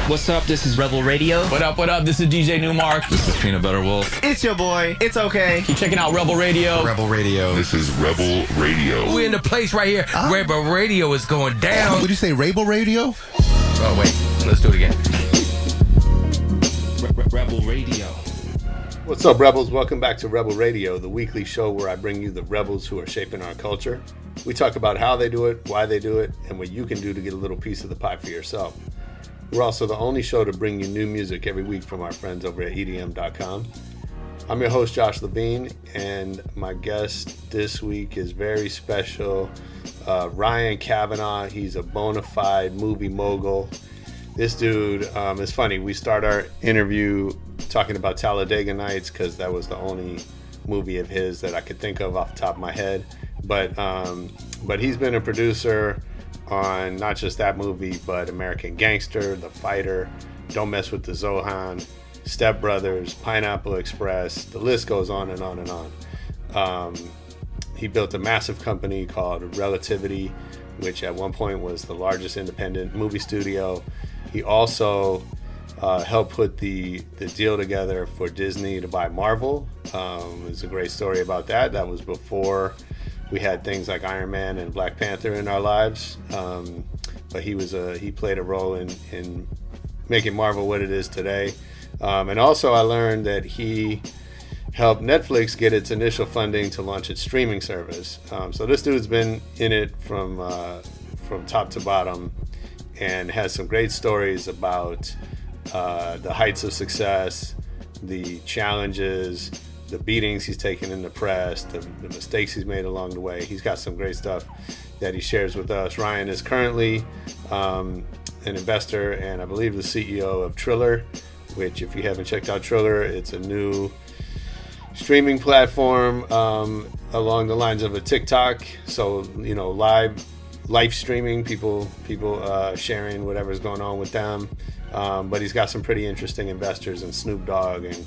What's up? This is Rebel Radio. What up? What up? This is DJ Newmark. This is Peanut Butter Wolf. It's your boy. It's okay. Keep checking out Rebel Radio. Rebel Radio. This is Rebel Radio. We're in the place right here. Rebel Radio is going down. Would you say Rebel Radio? Oh, wait. Let's do it again. Rebel Radio. What's up, Rebels? Welcome back to Rebel Radio, the weekly show where I bring you the rebels who are shaping our culture. We talk about how they do it, why they do it, and what you can do to get a little piece of the pie for yourself. We're also the only show to bring you new music every week from our friends over at EDM.com. I'm your host, Josh Levine, and my guest this week is very special, Ryan Kavanaugh. He's a bona fide movie mogul. This dude, it's funny, we start our interview talking about Talladega Nights because that was the only movie of his that I could think of off the top of my head. But he's been a producer on not just that movie, but American Gangster, The Fighter, Don't Mess with the Zohan, Step Brothers, Pineapple Express. The list goes on and on and on. He built a massive company called Relativity, which at one point was the largest independent movie studio. He also helped put the deal together for Disney to buy Marvel. There's a great story about that. That was before we had things like Iron Man and Black Panther in our lives. But he played a role in making Marvel what it is today. And also I learned that he helped Netflix get its initial funding to launch its streaming service. So this dude's been in it from top to bottom and has some great stories about the heights of success, the challenges, the beatings he's taken in the press, the mistakes he's made along the way. He's got some great stuff that he shares with us. Ryan is currently an investor and I believe the CEO of Triller, which if you haven't checked out Triller, it's a new streaming platform along the lines of a TikTok. So, live streaming, people sharing whatever's going on with them. But he's got some pretty interesting investors in Snoop Dogg and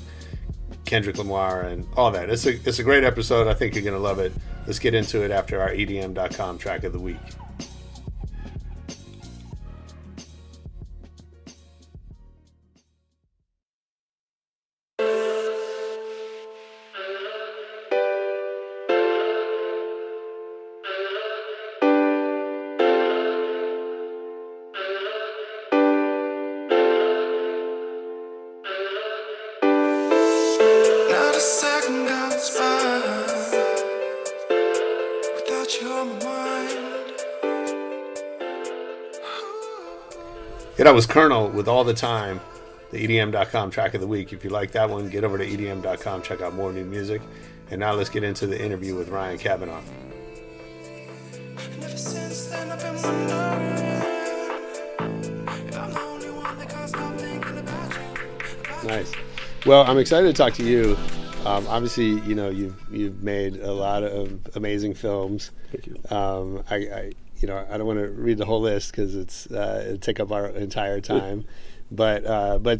Kendrick Lamar and all that. It's a great episode. I think you're going to love it. Let's get into it after our EDM.com track of the week. Yeah, that was Colonel with All the Time, the EDM.com track of the week. If you like that one, get over to EDM.com, check out more new music. And now let's get into the interview with Ryan Kavanaugh. Nice. Well, I'm excited to talk to you. Obviously, you've made a lot of amazing films. Thank you. I don't want to read the whole list because it'll take up our entire time, but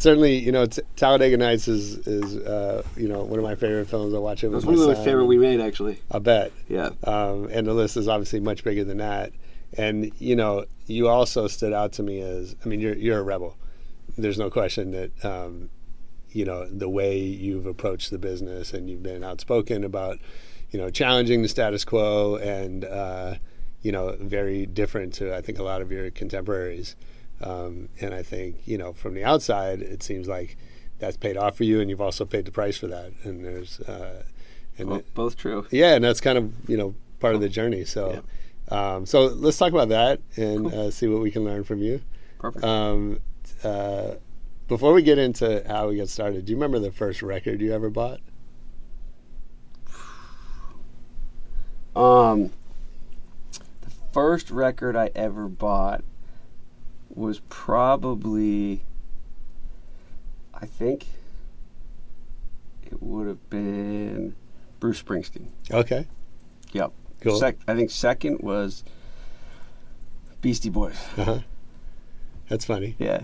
certainly, Talladega Nights is one of my favorite films. I watch it with my son. It was one of my favorite we made, actually. I bet. Yeah. And the list is obviously much bigger than that. And you also stood out to me as, you're a rebel. There's no question that the way you've approached the business and you've been outspoken about challenging the status quo and very different to, I think, a lot of your contemporaries. And I think, from the outside, it seems like that's paid off for you, and you've also paid the price for that. And there's... both true. Yeah, and that's kind of, part of the journey. So so let's talk about that and see what we can learn from you. Perfect. Before we get into how we got started, do you remember the first record you ever bought? First record I ever bought was probably, I think it would have been Bruce Springsteen. Okay. Yep. Cool. I think second was Beastie Boys. Uh-huh. That's funny. Yeah.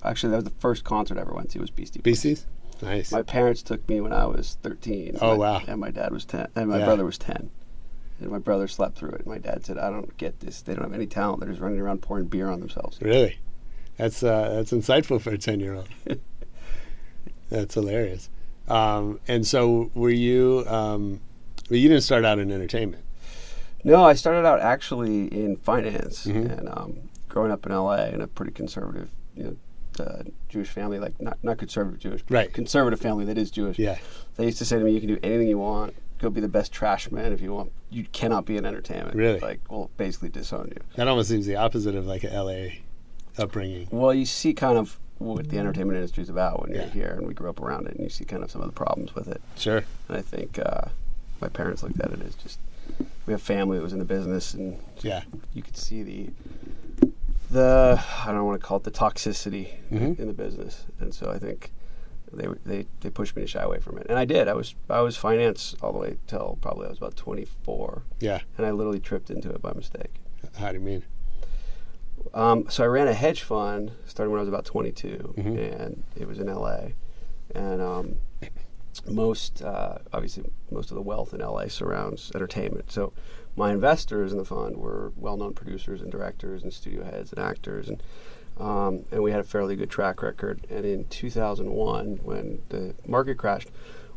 Actually, that was the first concert I ever went to, was Beastie Boys. Beasties? Nice. My parents took me when I was 13. Oh, wow. And my dad was 10. And my brother was 10. And my brother slept through it. My dad said, I don't get this. They don't have any talent. They're just running around pouring beer on themselves. Really? That's insightful for a 10-year-old. That's hilarious. And so were you? Well, you didn't start out in entertainment. No, I started out actually in finance, Mm-hmm. and growing up in LA in a pretty conservative, Jewish family, like not conservative Jewish, Right. conservative family that is Jewish. Yeah. They used to say to me, "You can do anything you want. Go be the best trash man if you want. You cannot be in entertainment." Really? Like, we'll basically disown you. That almost seems the opposite of like a LA upbringing. Well, you see kind of what the entertainment industry is about when you're Yeah. here, and we grew up around it, and you see kind of some of the problems with it. Sure. And I think my parents looked at it as just, we have family that was in the business, and Yeah. you could see the I don't want to call it the toxicity Mm-hmm. in the business, and so I think they pushed me to shy away from it, and I did. I was finance all the way till probably I was about 24, Yeah. and I literally tripped into it by mistake. How do you mean? So I ran a hedge fund starting when I was about 22, Mm-hmm. and it was in LA, and obviously most of the wealth in LA surrounds entertainment. So my investors in the fund were well-known producers and directors and studio heads and actors, and we had a fairly good track record. And in 2001, when the market crashed,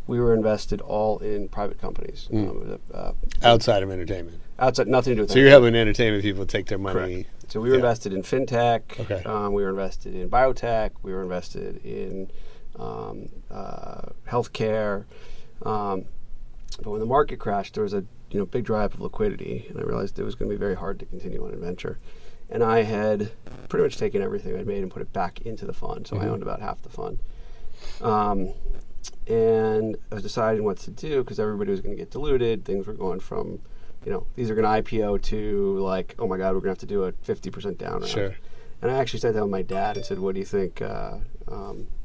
we were invested all in private companies. Outside of entertainment. Outside, nothing to do with So you're helping entertainment people take their money. Correct. So we were invested in fintech. Okay. We were invested in biotech. We were invested in healthcare. But when the market crashed, there was a big drive of liquidity, and I realized it was going to be very hard to continue on an adventure. And I had pretty much taken everything I'd made and put it back into the fund. So I owned about half the fund. And I was deciding what to do because everybody was going to get diluted. Things were going from, these are going to IPO to like, oh my God, we're going to have to do a 50% down round. Sure. And I actually sat down with my dad and said, what do you think I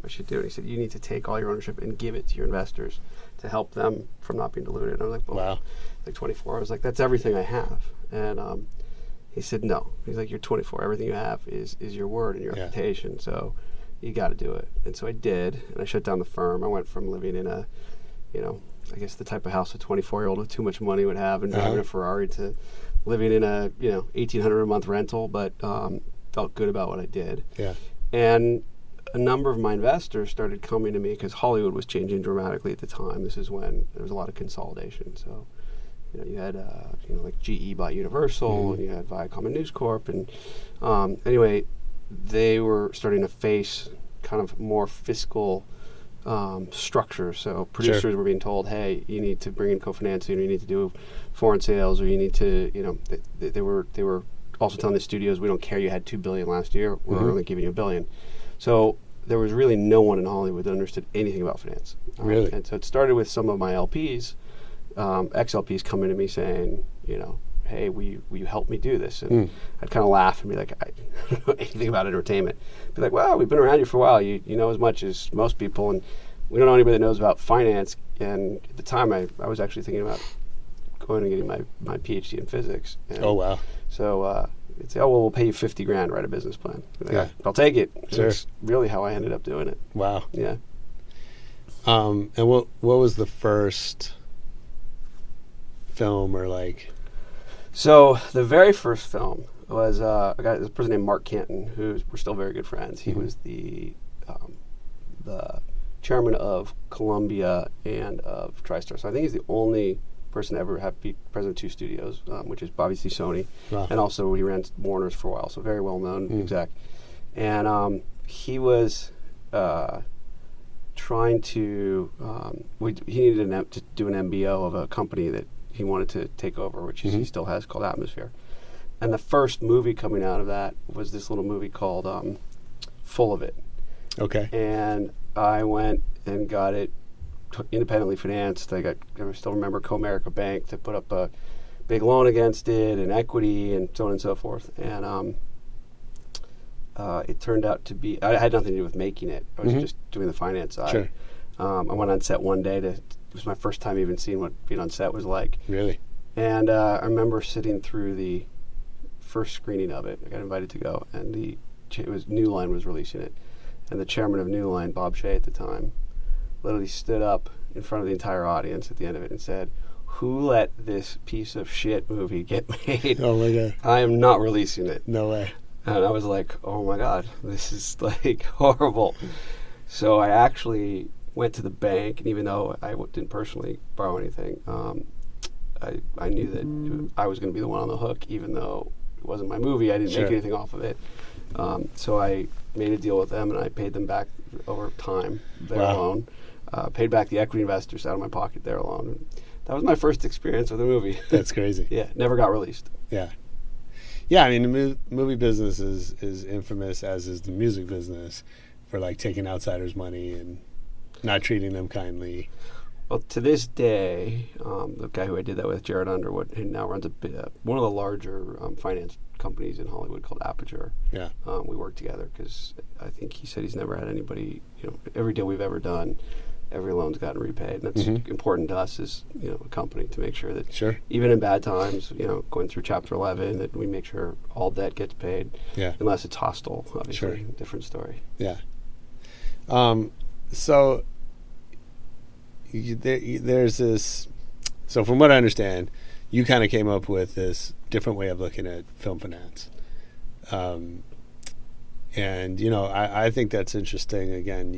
should do? And he said, you need to take all your ownership and give it to your investors to help them from not being diluted. And I was like, well, Wow. like 24. I was like, that's everything I have. And he said, no. He's like, you're 24. Everything you have is your word and your reputation. So you got to do it. And so I did. And I shut down the firm. I went from living in a, I guess the type of house a 24-year-old with too much money would have and driving a Ferrari to living in a, $1,800 a month rental, but felt good about what I did. Yeah. And a number of my investors started coming to me because Hollywood was changing dramatically at the time. This is when there was a lot of consolidation. So, you had, like GE bought Universal, and you had Viacom and News Corp. And anyway, they were starting to face kind of more fiscal structure. So producers were being told, hey, you need to bring in co-financing, or you need to do foreign sales, or you need to, they were also telling the studios, we don't care you had $2 billion last year, we're only giving you $1 billion. So there was really no one in Hollywood that understood anything about finance. Really? And so it started with some of my LPs, ex-LPs coming to me saying, hey, will you help me do this? And I'd kind of laugh and be like, I don't know anything about entertainment. Be like, well, we've been around you for a while. You know as much as most people, and we don't know anybody that knows about finance. And at the time, I was actually thinking about going and getting my PhD in physics. And Oh, wow. so they'd say, oh, well, we'll pay you $50,000, write a business plan. Like, I'll take it. Sure. That's really how I ended up doing it. Wow. Yeah. And what was the first film or like? So the very first film was a person named Mark Canton, we're still very good friends. He was the chairman of Columbia and of TriStar. So I think he's the only person to ever have be president of two studios, which is obviously Sony. Wow. And also he ran Warner's for a while, so very well-known exec. And he was trying to, he needed to do an MBO of a company that he wanted to take over, which he still has, called Atmosphere. And the first movie coming out of that was this little movie called Full of It. Okay. And I went and got it independently financed. I still remember Comerica Bank to put up a big loan against it and equity and so on and so forth. And it turned out to be, I had nothing to do with making it. I was just doing the finance side. Sure. I went on set one day it was my first time even seeing what being on set was like. Really? And I remember sitting through the first screening of it. I got invited to go, and it was New Line was releasing it. And the chairman of New Line, Bob Shea at the time, literally stood up in front of the entire audience at the end of it and said, who let this piece of shit movie get made? Oh my God. I am not releasing it. No way. And I was like, oh my God, this is like horrible. So I actually went to the bank, and even though I didn't personally borrow anything, I knew that I was going to be the one on the hook, even though it wasn't my movie. I didn't make anything off of it. So I made a deal with them, and I paid them back over time, their loan. Paid back the equity investors out of my pocket, their loan. And that was my first experience with a movie. That's crazy. Yeah, never got released. Yeah. Yeah, I mean, the movie business is infamous, as is the music business, for like taking outsiders' money and not treating them kindly. Well, to this day, the guy who I did that with, Jared Underwood, he now runs one of the larger finance companies in Hollywood called Aperture. Yeah. We work together because I think he said he's never had anybody, every deal we've ever done, every loan's gotten repaid. And that's important to us as, a company to make sure that even in bad times, going through Chapter 11, that we make sure all debt gets paid. Yeah. Unless it's hostile, obviously. Different story. Yeah. So there's this. So from what I understand, you kind of came up with this different way of looking at film finance, and I think that's interesting. Again,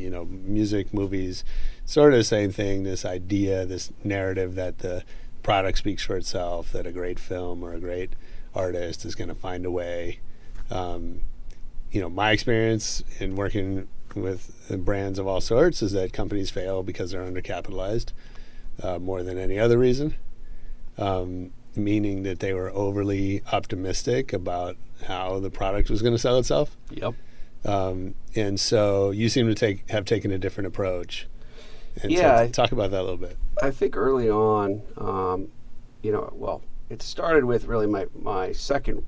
music, movies, sort of the same thing. This idea, this narrative that the product speaks for itself. That a great film or a great artist is going to find a way. My experience in working with brands of all sorts is that companies fail because they're undercapitalized more than any other reason, meaning that they were overly optimistic about how the product was going to sell itself. Yep. And so you seem to have taken a different approach. And so talk about that a little bit. I think early on, it started with really my second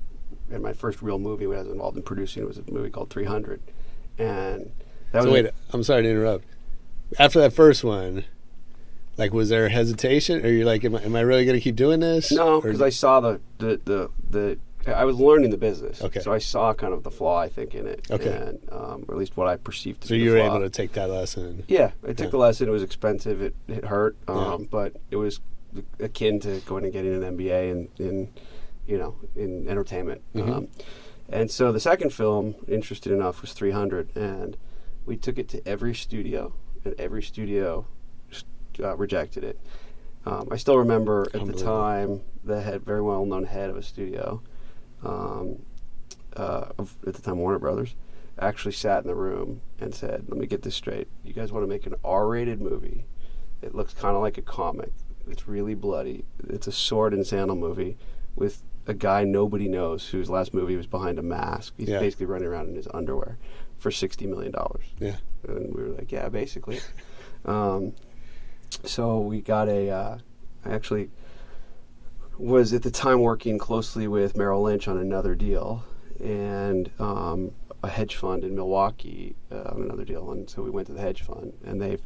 and my first real movie I was involved in producing was a movie called 300. And I'm sorry to interrupt. After that first one, like, was there hesitation, or you're like, am I really going to keep doing this? No, because I saw I was learning the business. Okay. So I saw kind of the flaw, I think, in it. Okay. And, or at least what I perceived to be the flaw. So you were able to take that lesson. Yeah, I took the lesson. It was expensive. It hurt, but it was akin to going and getting an MBA in entertainment. And so the second film, interesting enough, was 300, and we took it to every studio, and every studio rejected it. I still remember at the time the very well-known head of a studio, at the time Warner Brothers, actually sat in the room and said, let me get this straight. You guys want to make an R-rated movie. It looks kind of like a comic. It's really bloody. It's a sword and sandal movie with a guy nobody knows whose last movie was behind a mask. He's basically running around in his underwear for $60 million. Yeah. And we were like, yeah, basically. So we got I actually was at the time working closely with Merrill Lynch on another deal, and a hedge fund in Milwaukee on another deal. And so we went to the hedge fund, and they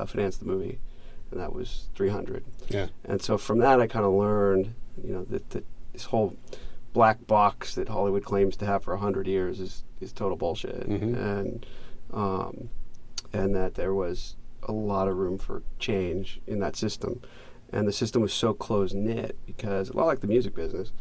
financed the movie, and that was 300. Yeah. And so from that, I kind of learned, that this whole black box that Hollywood claims to have for 100 years is total bullshit, and that there was a lot of room for change in that system. And the system was so close-knit because, a lot like the music business,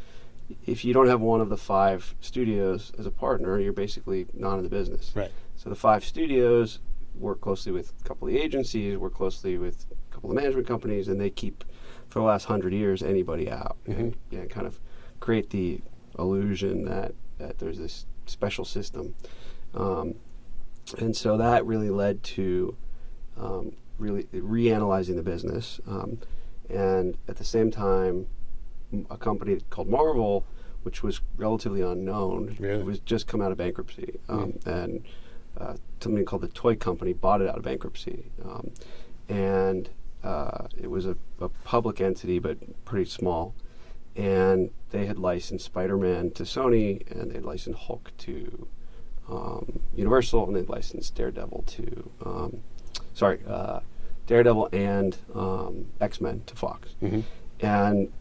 if you don't have one of the 5 studios as a partner, you're basically not in the business. Right. So the 5 studios work closely with a couple of the agencies, work closely with a couple of management companies, and they keep, for the last 100 years, anybody out, and kind of create the illusion that there's this special system. And so that really led to really reanalyzing the business. And at the same time, a company called Marvel, which was relatively unknown, it was just come out of bankruptcy. And something called the Toy Company bought it out of bankruptcy. And it was a public entity, but pretty small. And they had licensed Spider-Man to Sony, and they licensed Hulk to Universal, and they licensed Daredevil to Daredevil and X-Men to Fox. And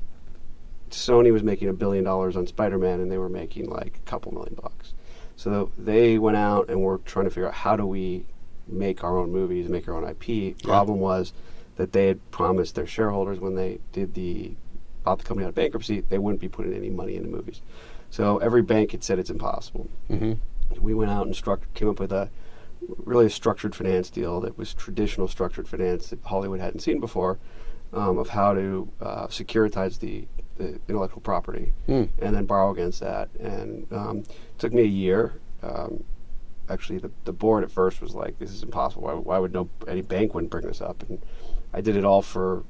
Sony was making $1 billion on Spider-Man, and they were making like a couple $1 million. So they went out and were trying to figure out, how do we make our own movies, make our own IP. Problem was that they had promised their shareholders when they bought the company out of bankruptcy, they wouldn't be putting any money into movies. So every bank had said it's impossible. We went out and came up with a structured finance deal that was traditional structured finance that Hollywood hadn't seen before, of how to securitize the intellectual property and then borrow against that. And it took me a year. Actually, the board at first was like, "This is impossible. Why would any bank wouldn't bring this up?" And I did it all for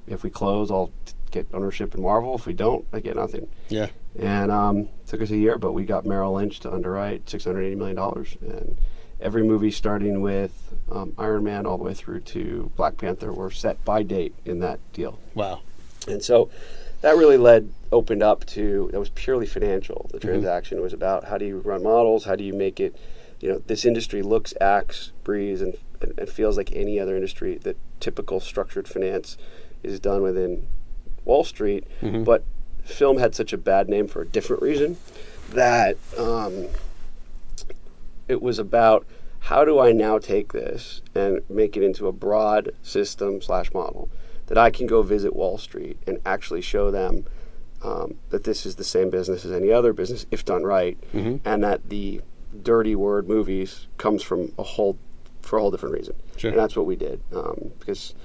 if we close, I'll get ownership in Marvel. If we don't, I get nothing. Yeah. And took us a year, but we got Merrill Lynch to underwrite $680 million. And every movie starting with Iron Man all the way through to Black Panther were set by date in that deal. Wow. And so that really opened up to, that was purely financial. The transaction was about how do you run models, how do you make it, this industry looks, acts, breathes, and feels like any other industry. The typical structured finance is done within Wall Street, but film had such a bad name for a different reason that it was about how do I now take this and make it into a broad system / model that I can go visit Wall Street and actually show them that this is the same business as any other business if done right, and that the dirty word movies comes from for a whole different reason. Sure. And that's what we did, because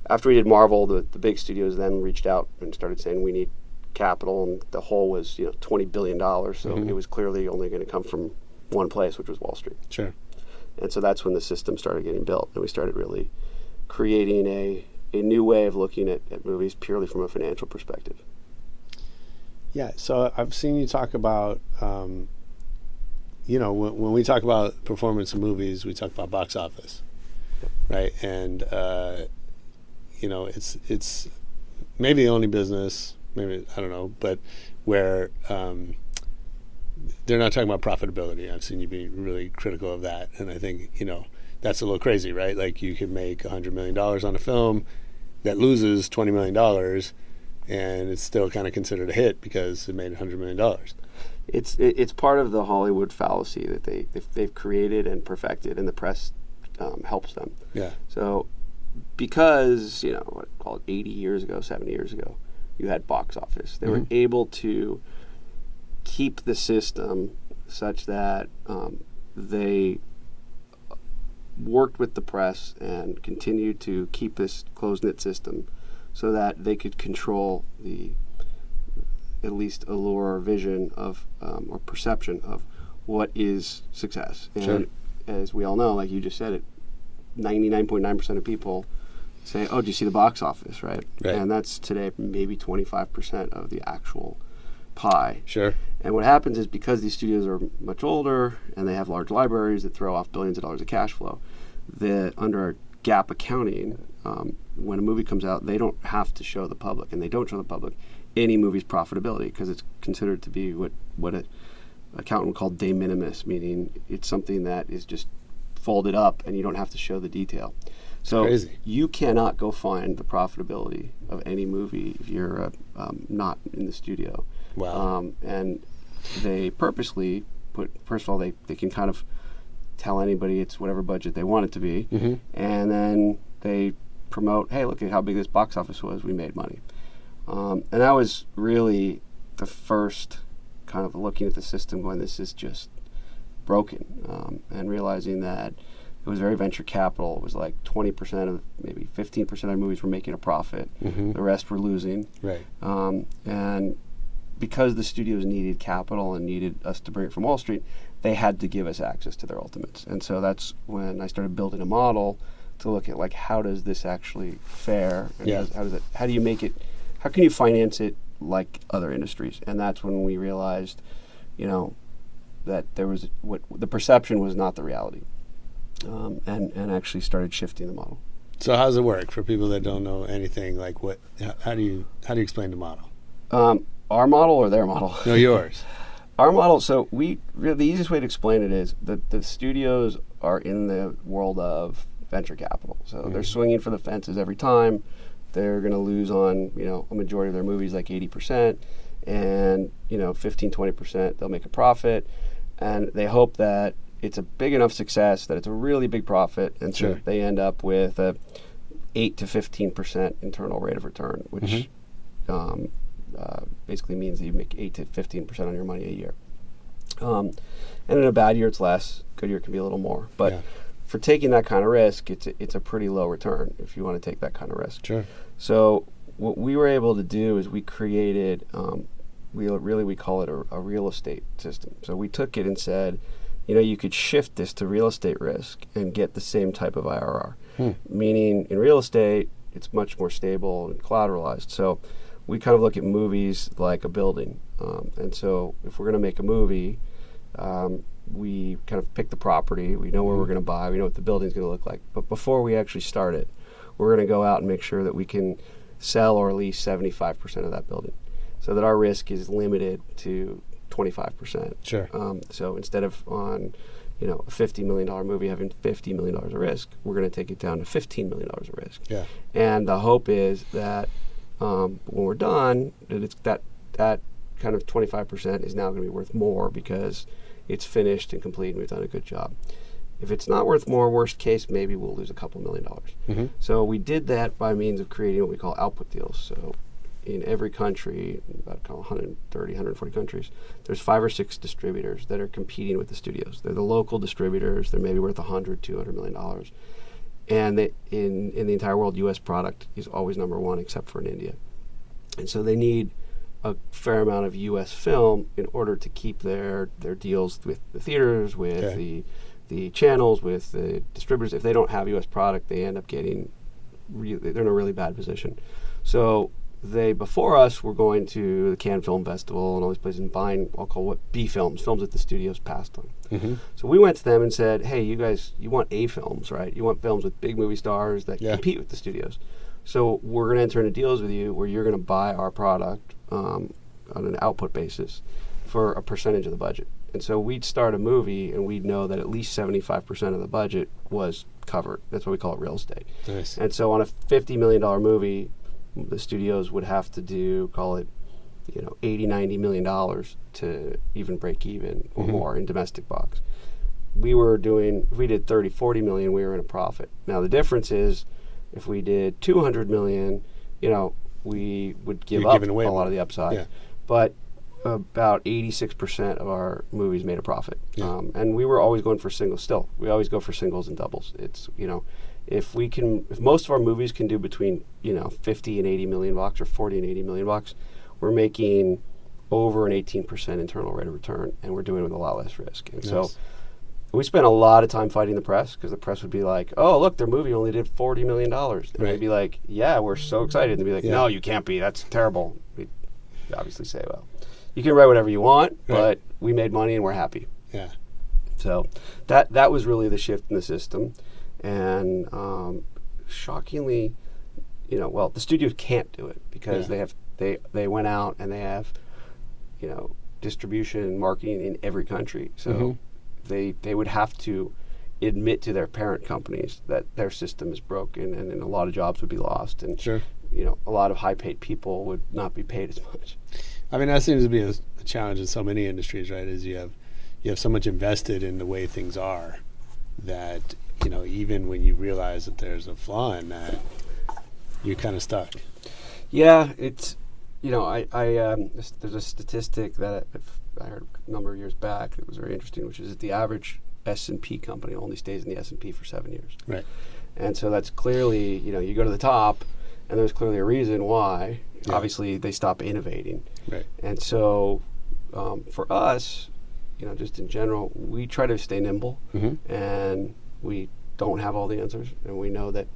after we did Marvel, the big studios then reached out and started saying we need capital, and the hole was $20 billion, so it was clearly only going to come from one place, which was Wall Street. Sure. And so that's when the system started getting built, and we started really creating a new way of looking at movies purely from a financial perspective. Yeah, so I've seen you talk about, when we talk about performance in movies, we talk about box office, right? And, it's maybe the only business, maybe, I don't know, but where they're not talking about profitability. I've seen you be really critical of that. And I think, that's a little crazy, right? Like you could make $100 million on a film that loses $20 million and it's still kind of considered a hit because it made $100 million. It's part of the Hollywood fallacy that they've created and perfected, and the press helps them. Yeah. So because, call it 80 years ago, 70 years ago, you had box office. They were able to keep the system such that they worked with the press and continued to keep this closed-knit system so that they could control the at least allure or vision of or perception of what is success. And as we all know, like you just said, it 99.9% of people say, "Oh, do you see the box office?" Right? And that's today maybe 25% of the actual pie. Sure. And what happens is because these studios are much older and they have large libraries that throw off billions of dollars of cash flow, under GAAP accounting, when a movie comes out, they don't have to show the public, and they don't show the public any movie's profitability because it's considered to be what an accountant would call de minimis, meaning it's something that is just folded up and you don't have to show the detail. So crazy. You cannot go find the profitability of any movie if you're not in the studio. Wow. And they purposely first of all, they can kind of tell anybody it's whatever budget they want it to be, and then they promote, hey, look at how big this box office was, we made money. And that was really the first kind of looking at the system going, this is just broken, and realizing that it was very venture capital. It was like 20% of, maybe 15% of movies were making a profit. The rest were losing. Right. And because the studios needed capital and needed us to bring it from Wall Street, they had to give us access to their ultimates. And so that's when I started building a model to look at, like, how does this actually fare? And how do you make it, how can you finance it like other industries? And that's when we realized, that there was the perception was not the reality. And actually started shifting the model. So how does it work for people that don't know anything? Like, how do you explain the model? Our model or their model? No, yours. Our model. So the easiest way to explain it is that the studios are in the world of venture capital. So they're swinging for the fences every time. They're going to lose on a majority of their movies, like 80%, and 15-20% they'll make a profit, and they hope that it's a big enough success that it's a really big profit, and so they end up with a 8 to 15% internal rate of return, which basically means that you make 8 to 15% on your money a year. And in a bad year, it's less. Good year can be a little more. But for taking that kind of risk, it's a pretty low return if you want to take that kind of risk. Sure. So what we were able to do is we created, we call it a real estate system. So we took it and said, you could shift this to real estate risk and get the same type of IRR. Meaning in real estate, it's much more stable and collateralized. So we kind of look at movies like a building. And so if we're going to make a movie, we kind of pick the property. We know where we're going to buy. We know what the building's going to look like. But before we actually start it, we're going to go out and make sure that we can sell or lease 75% of that building so that our risk is limited to 25%. Sure. So instead of on a $50 million movie having $50 million of risk, we're going to take it down to $15 million of risk. Yeah. And the hope is that when we're done, that it's that kind of 25% is now going to be worth more because it's finished and complete and we've done a good job. If it's not worth more, worst case, maybe we'll lose a couple $1 million. So we did that by means of creating what we call output deals. So in every country, about 130, 140 countries, there's 5 or 6 distributors that are competing with the studios. They're the local distributors. They're maybe worth $100, $200 million. And in the entire world, U.S. product is always number one except for in India. And so they need a fair amount of U.S. film in order to keep their deals with the theaters, with the channels, with the distributors. If they don't have U.S. product, they end up they're in a really bad position. So they, before us, were going to the Cannes Film Festival and all these places and buying, I'll call B films that the studios passed on. So we went to them and said, hey, you guys, you want A films, right? You want films with big movie stars that compete with the studios. So we're going to enter into deals with you where you're going to buy our product on an output basis for a percentage of the budget. And so we'd start a movie and we'd know that at least 75% of the budget was covered. That's why we call it real estate. Nice. And so on a $50 million movie, the studios would have to do, call it, $80, $90 million to even break even or more in domestic box. If we did 30, 40 million, we were in a profit. Now the difference is if we did 200 million, we would give up a lot of the upside. Yeah. But about 86% of our movies made a profit. Yeah. And we were always going for singles still. We always go for singles and doubles. It's, if most of our movies can do between, 50 and 80 million bucks or 40 and 80 million bucks, we're making over an 18% internal rate of return, and we're doing it with a lot less risk. And so we spent a lot of time fighting the press because the press would be like, oh, look, their movie only did $40 million. And I'd be like, yeah, we're so excited. And they'd be like, no, you can't be. That's terrible. We'd obviously say, well, you can write whatever you want, but we made money and we're happy. Yeah. So that was really the shift in the system. And shockingly, the studios can't do it because they went out and they have, distribution and marketing in every country. So they would have to admit to their parent companies that their system is broken and a lot of jobs would be lost. And, a lot of high-paid people would not be paid as much. I mean, that seems to be a challenge in so many industries, right? Is you have so much invested in the way things are that, even when you realize that there's a flaw in that, you're kind of stuck. Yeah, it's, there's a statistic that I heard a number of years back that was very interesting, which is that the average S&P company only stays in the S&P for 7 years. Right. And so that's clearly, you go to the top, and there's clearly a reason why. Yeah. Obviously, they stop innovating. Right. And so for us, just in general, we try to stay nimble, and we don't have all the answers, and we know that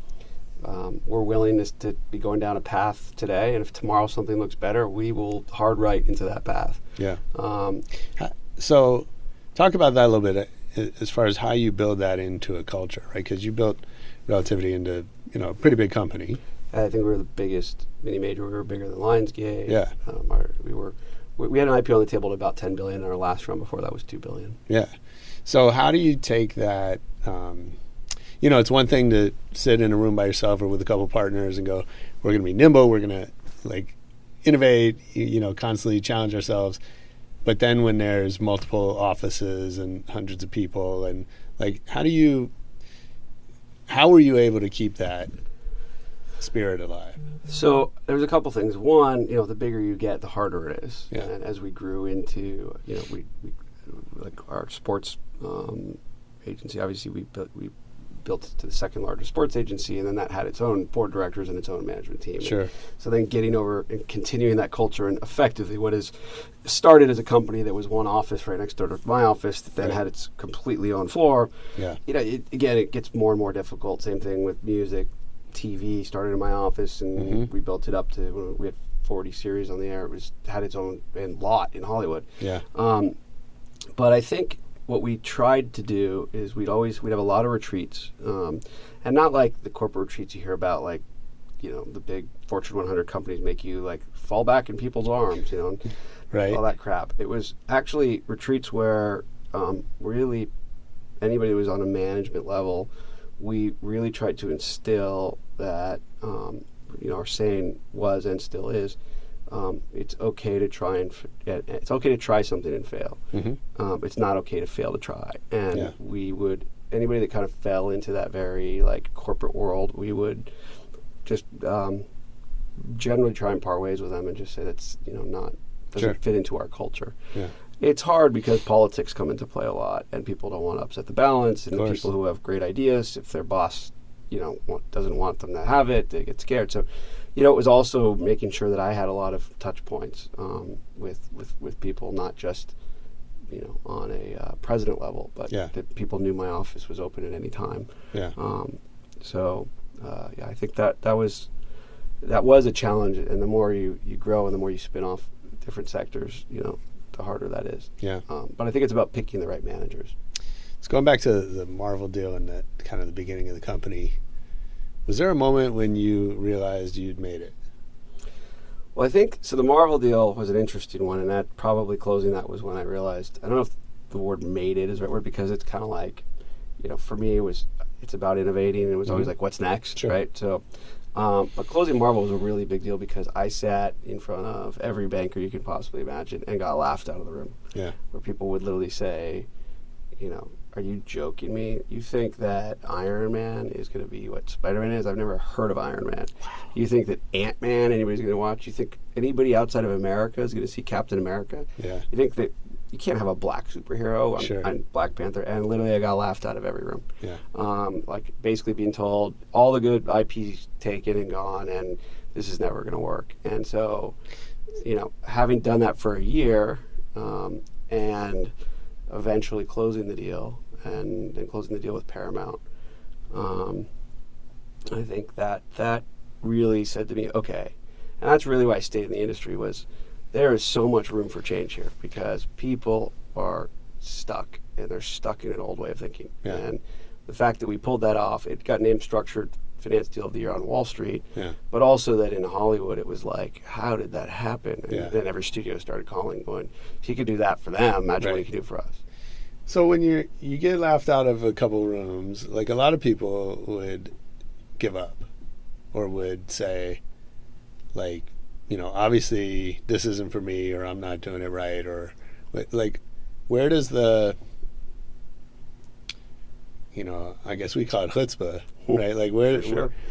we're willing to be going down a path today, and if tomorrow something looks better, we will hard right into that path. Yeah. So talk about that a little bit as far as how you build that into a culture, right? Because you built Relativity into, a pretty big company. I think we were the biggest mini major. We were bigger than Lionsgate. Yeah. We had an IPO on the table at about $10 billion, and our last round before that was $2 billion. Yeah. So how do you take that? It's one thing to sit in a room by yourself or with a couple partners and go, we're going to be nimble. We're going to innovate, constantly challenge ourselves. But then when there's multiple offices and hundreds of people and how were you able to keep that spirit alive? So there's a couple things. One, the bigger you get, the harder it is. Yeah. And as we grew into, we like our sports agency. Obviously, we built to the second largest sports agency, and then that had its own board of directors and its own management team. Sure. So then getting over and continuing that culture, and effectively what is started as a company that was one office right next door to my office that then had its completely own floor. Yeah. It gets more and more difficult. Same thing with music. TV started in my office, and we built it up to, we had 40 series on the air. It had its own lot in Hollywood. Yeah. But I think what we tried to do is we'd have a lot of retreats, and not like the corporate retreats you hear about, like, the big Fortune 100 companies make you like fall back in people's arms, and Right. all that crap. It was actually retreats where really anybody who was on a management level, we really tried to instill that, our saying was and still is, it's okay to try it's okay to try something and fail. It's not okay to fail to try. And anybody that kind of fell into that very like corporate world, we would just generally try and part ways with them and just say that's doesn't fit into our culture. Yeah. It's hard because politics come into play a lot, and people don't want to upset the balance. And the people who have great ideas, if their boss, doesn't want them to have it, they get scared. So, it was also making sure that I had a lot of touch points with people, not just on a president level, but that people knew my office was open at any time. Yeah. I think that was a challenge. And the more you grow and the more you spin off different sectors, the harder that is. Yeah. But I think it's about picking the right managers. So going back to the Marvel deal and that kind of the beginning of the company, was there a moment when you realized you'd made it? Well, I think so. The Marvel deal was an interesting one, and that probably closing that was when I realized, I don't know if the word "made it" is the right word, because it's kind of like, for me it's about innovating, and it was always like, what's next, right? So. But closing Marvel was a really big deal because I sat in front of every banker you could possibly imagine and got laughed out of the room. Yeah. Where people would literally say, are you joking me? You think that Iron Man is going to be what Spider-Man is? I've never heard of Iron Man. You think that Ant-Man anybody's going to watch? You think anybody outside of America is going to see Captain America? Yeah. You think that you can't have a black superhero on Black Panther? And literally I got laughed out of every room. Yeah. Like basically being told all the good IP's taken and gone, and this is never going to work. And so, having done that for a year, and eventually closing the deal, and then closing the deal with Paramount, I think that really said to me, okay, and that's really why I stayed in the industry, was there is so much room for change here because people are stuck, and they're stuck in an old way of thinking. Yeah. And the fact that we pulled that off, it got named Structured Finance Deal of the Year on Wall Street, but also that in Hollywood it was like, how did that happen? And then every studio started calling, going, if he could do that for them, imagine what he could do for us. So when you get laughed out of a couple rooms, like a lot of people would give up or would say, like, obviously this isn't for me, or I'm not doing it right, or like, where does the, I guess we call it chutzpah, right? Like where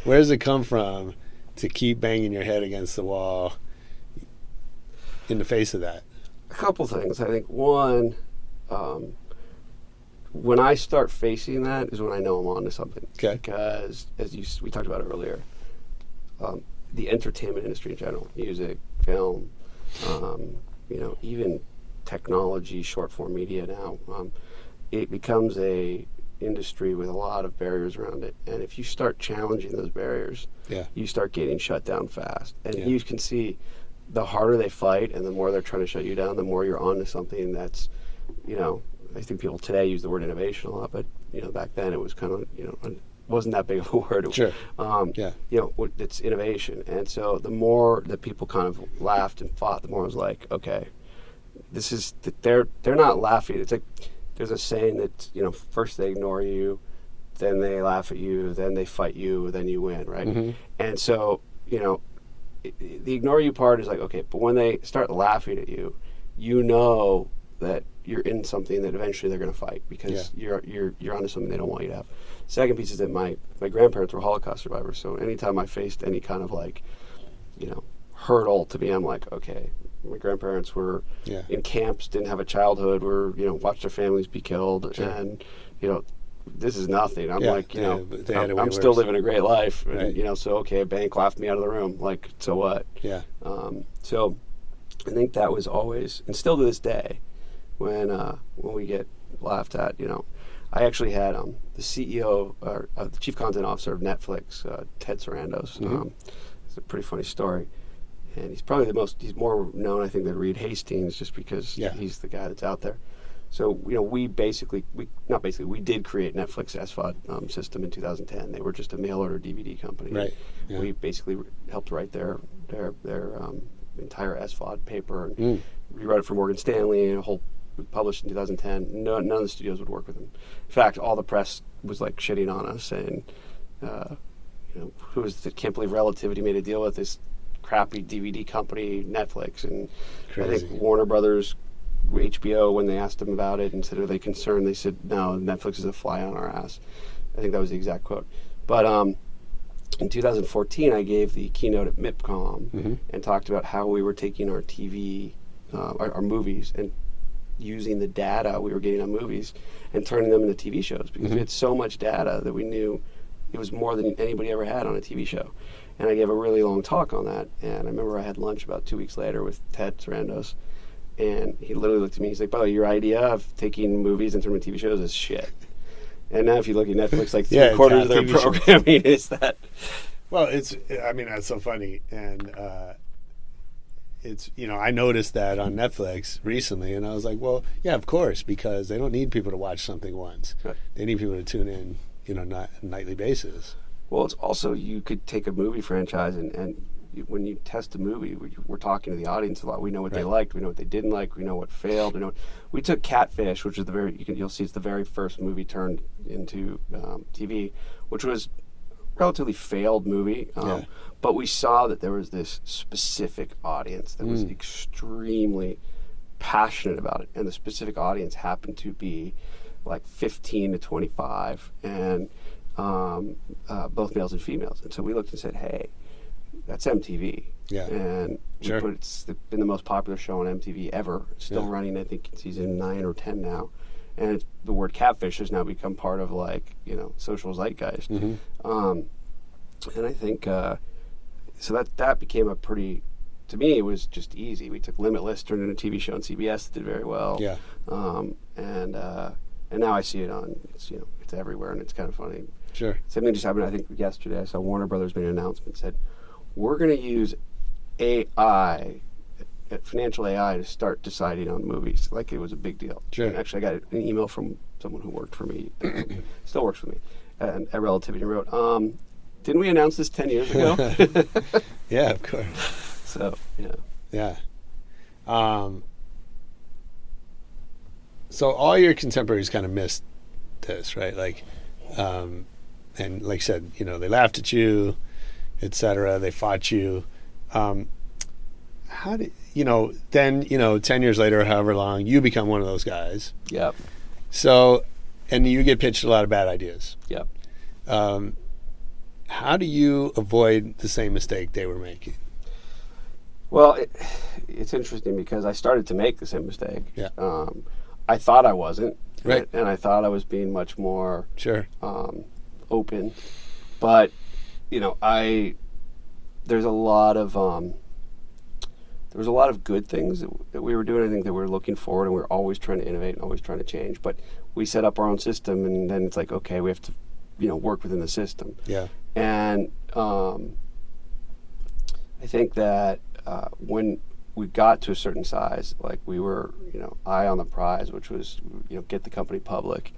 does it come from to keep banging your head against the wall in the face of that? A couple things. I think one, when I start facing that is when I know I'm onto something. Okay. Because we talked about it earlier, the entertainment industry in general, music, film, even technology, short form media now, it becomes a industry with a lot of barriers around it. And if you start challenging those barriers, you start getting shut down fast. And you can see the harder they fight and the more they're trying to shut you down, the more you're onto something that's, I think people today use the word innovation a lot, but back then it was kind of, wasn't that big of a word. It's innovation. And so the more that people kind of laughed and fought, the more I was like, okay, this is they're not laughing. It's like there's a saying that first they ignore you, then they laugh at you, then they fight you, then you win, right? Mm-hmm. And so the ignore you part is like, okay, but when they start laughing at you, that you're in something that eventually they're going to fight because you're onto something they don't want you to have. Second piece is that my grandparents were Holocaust survivors, so anytime I faced any kind of like, hurdle to me, I'm like, okay, my grandparents were in camps, didn't have a childhood, watched their families be killed, and this is nothing. I'm I'm still living a great life, and so okay, a bank laughed me out of the room, like, so what? So I think that was always, and still to this day, when we get laughed at, I actually had the CEO or the chief content officer of Netflix, Ted Sarandos. It's a pretty funny story, and he's probably he's more known, I think, than Reed Hastings, just because he's the guy that's out there. So we did create Netflix SVOD system in 2010. They were just a mail order DVD company. Right. Yeah. We basically helped write their entire SVOD paper and rewrote it for Morgan Stanley, and we published in 2010. None of the studios would work with them. In fact, all the press was like shitting on us, saying, can't believe Relativity made a deal with this crappy DVD company, Netflix. And Crazy. I think Warner Brothers, HBO, when they asked them about it and said, are they concerned? They said, no, Netflix is a fly on our ass. I think that was the exact quote. But in 2014, I gave the keynote at MIPCOM and talked about how we were taking our TV, our movies, and using the data we were getting on movies and turning them into TV shows, because we had so much data that we knew it was more than anybody ever had on a TV show. And I gave a really long talk on that, and I remember I had lunch about 2 weeks later with Ted Sarandos, and he literally looked at me, he's like, by the way, your idea of taking movies and turning them into TV shows is shit. And now if you look at Netflix, like three-quarters of their programming is that. Well, that's so funny. And it's, I noticed that on Netflix recently, and I was like, well, yeah, of course, because they don't need people to watch something once. Right. They need people to tune in, not on a nightly basis. Well, it's also, you could take a movie franchise and when you test a movie, we're talking to the audience a lot. We know what they liked, we know what they didn't like, we know what failed. We took Catfish, which is you'll see it's the very first movie turned into TV, which was a relatively failed movie. But we saw that there was this specific audience that was extremely passionate about it, and the specific audience happened to be like 15 to 25, and both males and females. And so we looked and said, hey, that's MTV. Yeah. And it's been the most popular show on MTV ever. It's still running, I think, in season 9 or 10 now. And the word catfish has now become part of, like, social zeitgeist. And I think, so that became a pretty, to me, it was just easy. We took Limitless, turned it into a TV show on CBS that did very well. Yeah. And now I see it on, it's everywhere, and it's kind of funny. Sure. Same thing just happened, I think, yesterday. I saw Warner Brothers made an announcement, said, we're going to use AI, financial AI, to start deciding on movies. Like it was a big deal. Sure. And actually, I got an email from someone who worked for me, still works for me, at Relativity, and wrote, didn't we announce this 10 years ago? Yeah, of course. So, yeah. So all your contemporaries kind of missed this, right? Like, and like I said, they laughed at you, etc. They fought you. How did then 10 years later, however long, you become one of those guys. Yep. So, and you get pitched a lot of bad ideas. Yep. How do you avoid the same mistake they were making? Well, it's interesting because I started to make the same mistake. Yeah. I thought I wasn't. Right. And I thought I was being much more open. But, there's a lot of there was a lot of good things that we were doing. I think that we were looking forward, and we were always trying to innovate and always trying to change. But we set up our own system, and then it's like, okay, we have to, work within the system. Yeah. And I think that when we got to a certain size, like we were, eye on the prize, which was, get the company public.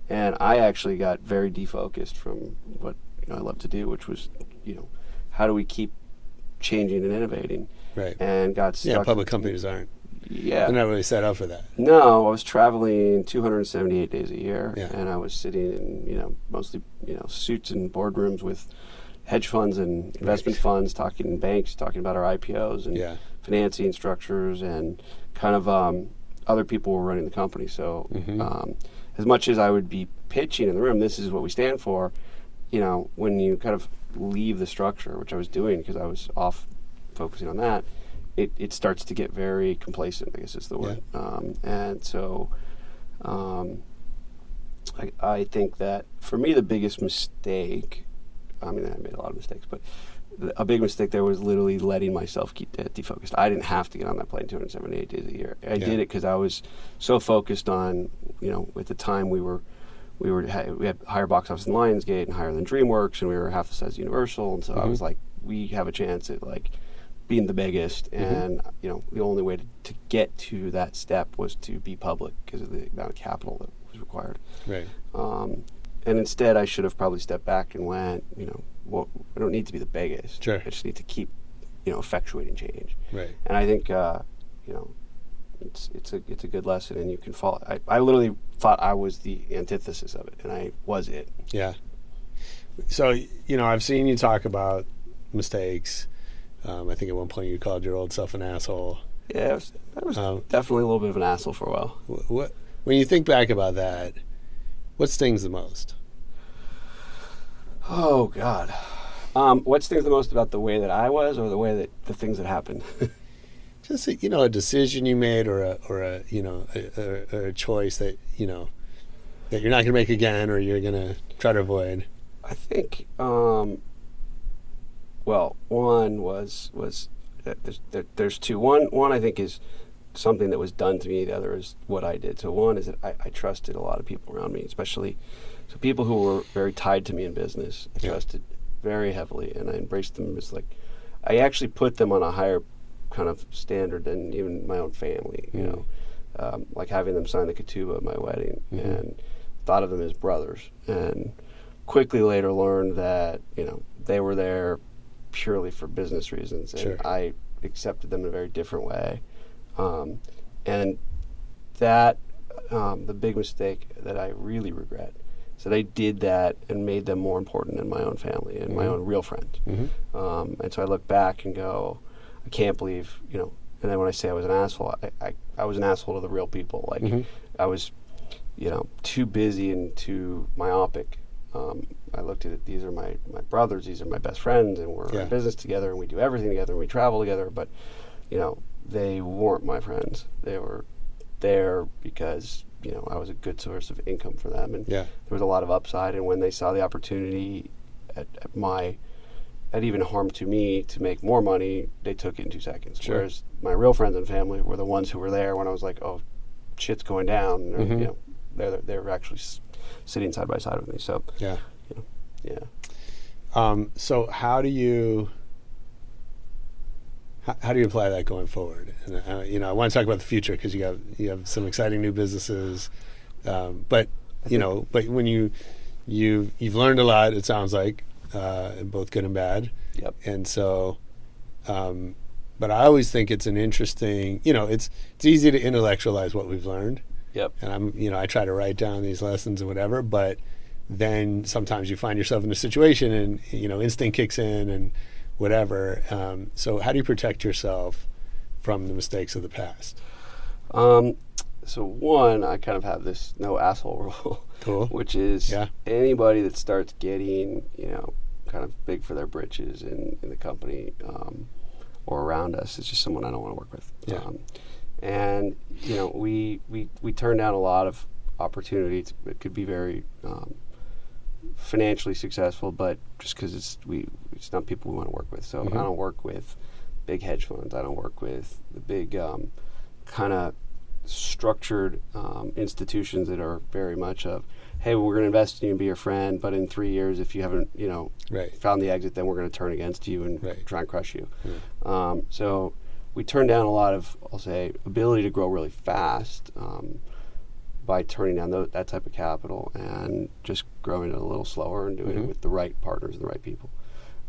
And I actually got very defocused from what I love to do, which was, how do we keep changing and innovating? Right. And got stuck. Yeah, public companies aren't. Yeah. They're not really set up for that. No, I was traveling 278 days a year, yeah. And I was sitting in, mostly, suits and boardrooms with hedge funds and investment funds, talking banks, talking about our IPOs and financing structures, and kind of other people were running the company. So as much as I would be pitching in the room, this is what we stand for, when you kind of leave the structure, which I was doing because I was off focusing on that, it starts to get very complacent, I guess is the word. Yeah. And so I think that for me the biggest mistake, I mean, I made a lot of mistakes, but a big mistake there was literally letting myself get defocused. I didn't have to get on that plane 278 days a year. I did it because I was so focused on, at the time we had higher box office than Lionsgate and higher than DreamWorks, and we were half the size of Universal, and so I was like, we have a chance at like being the biggest, and the only way to get to that step was to be public because of the amount of capital that was required. Right. And instead, I should have probably stepped back and went, well, I don't need to be the biggest. Sure. I just need to keep, effectuating change. Right. And I think, it's a good lesson, and you can follow. I literally thought I was the antithesis of it, and I was it. Yeah. So, I've seen you talk about mistakes. I think at one point you called your old self an asshole. Yeah, I was definitely a little bit of an asshole for a while. What when you think back about that, what stings the most? Oh God, what stings the most about the way that I was, or the way that the things that happened? Just a decision you made, or a choice that that you're not going to make again, or you're going to try to avoid. I think, well, one was there's two. One I think is something that was done to me. The other is what I did. So one is that I trusted a lot of people around me, especially people who were very tied to me in business. I trusted very heavily, and I embraced them as like, I actually put them on a higher kind of standard than even my own family. Like having them sign the ketubah at my wedding, and thought of them as brothers, and quickly later learned that they were there purely for business reasons, and I accepted them in a very different way. And that the big mistake that I really regret is that I did that and made them more important than my own family and my own real friends. And so I look back and go, I can't believe, and then when I say I was an asshole, I was an asshole to the real people. Like I was, too busy and too myopic. I looked at it, these are my brothers, these are my best friends, and we're in business together, and we do everything together, and we travel together, but, they weren't my friends. They were there because, I was a good source of income for them, and there was a lot of upside, and when they saw the opportunity at even harm to me to make more money, they took it in 2 seconds. Whereas my real friends and family were the ones who were there when I was like, oh, shit's going down. And, they were actually sitting side by side with me. So so how do you apply that going forward? And I want to talk about the future because you have some exciting new businesses, but when you've learned a lot, it sounds like, both good and bad. Yep. And so, but I always think it's an interesting, it's easy to intellectualize what we've learned. Yep. And I try to write down these lessons and whatever, but then sometimes you find yourself in a situation and, instinct kicks in and whatever. So how do you protect yourself from the mistakes of the past? So one, I kind of have this no asshole rule. Cool. Which is anybody that starts getting, kind of big for their britches in the company or around us is just someone I don't want to work with. Yeah. And we turn down a lot of opportunities. It could be very financially successful, but just because it's not people we want to work with. So I don't work with big hedge funds. I don't work with the big kind of structured institutions that are very much of, hey, we're going to invest in you and be your friend, but in 3 years, if you haven't, found the exit, then we're going to turn against you and try and crush you. So we turn down a lot of, I'll say, ability to grow really fast by turning down that type of capital and just growing it a little slower and doing it with the right partners and the right people.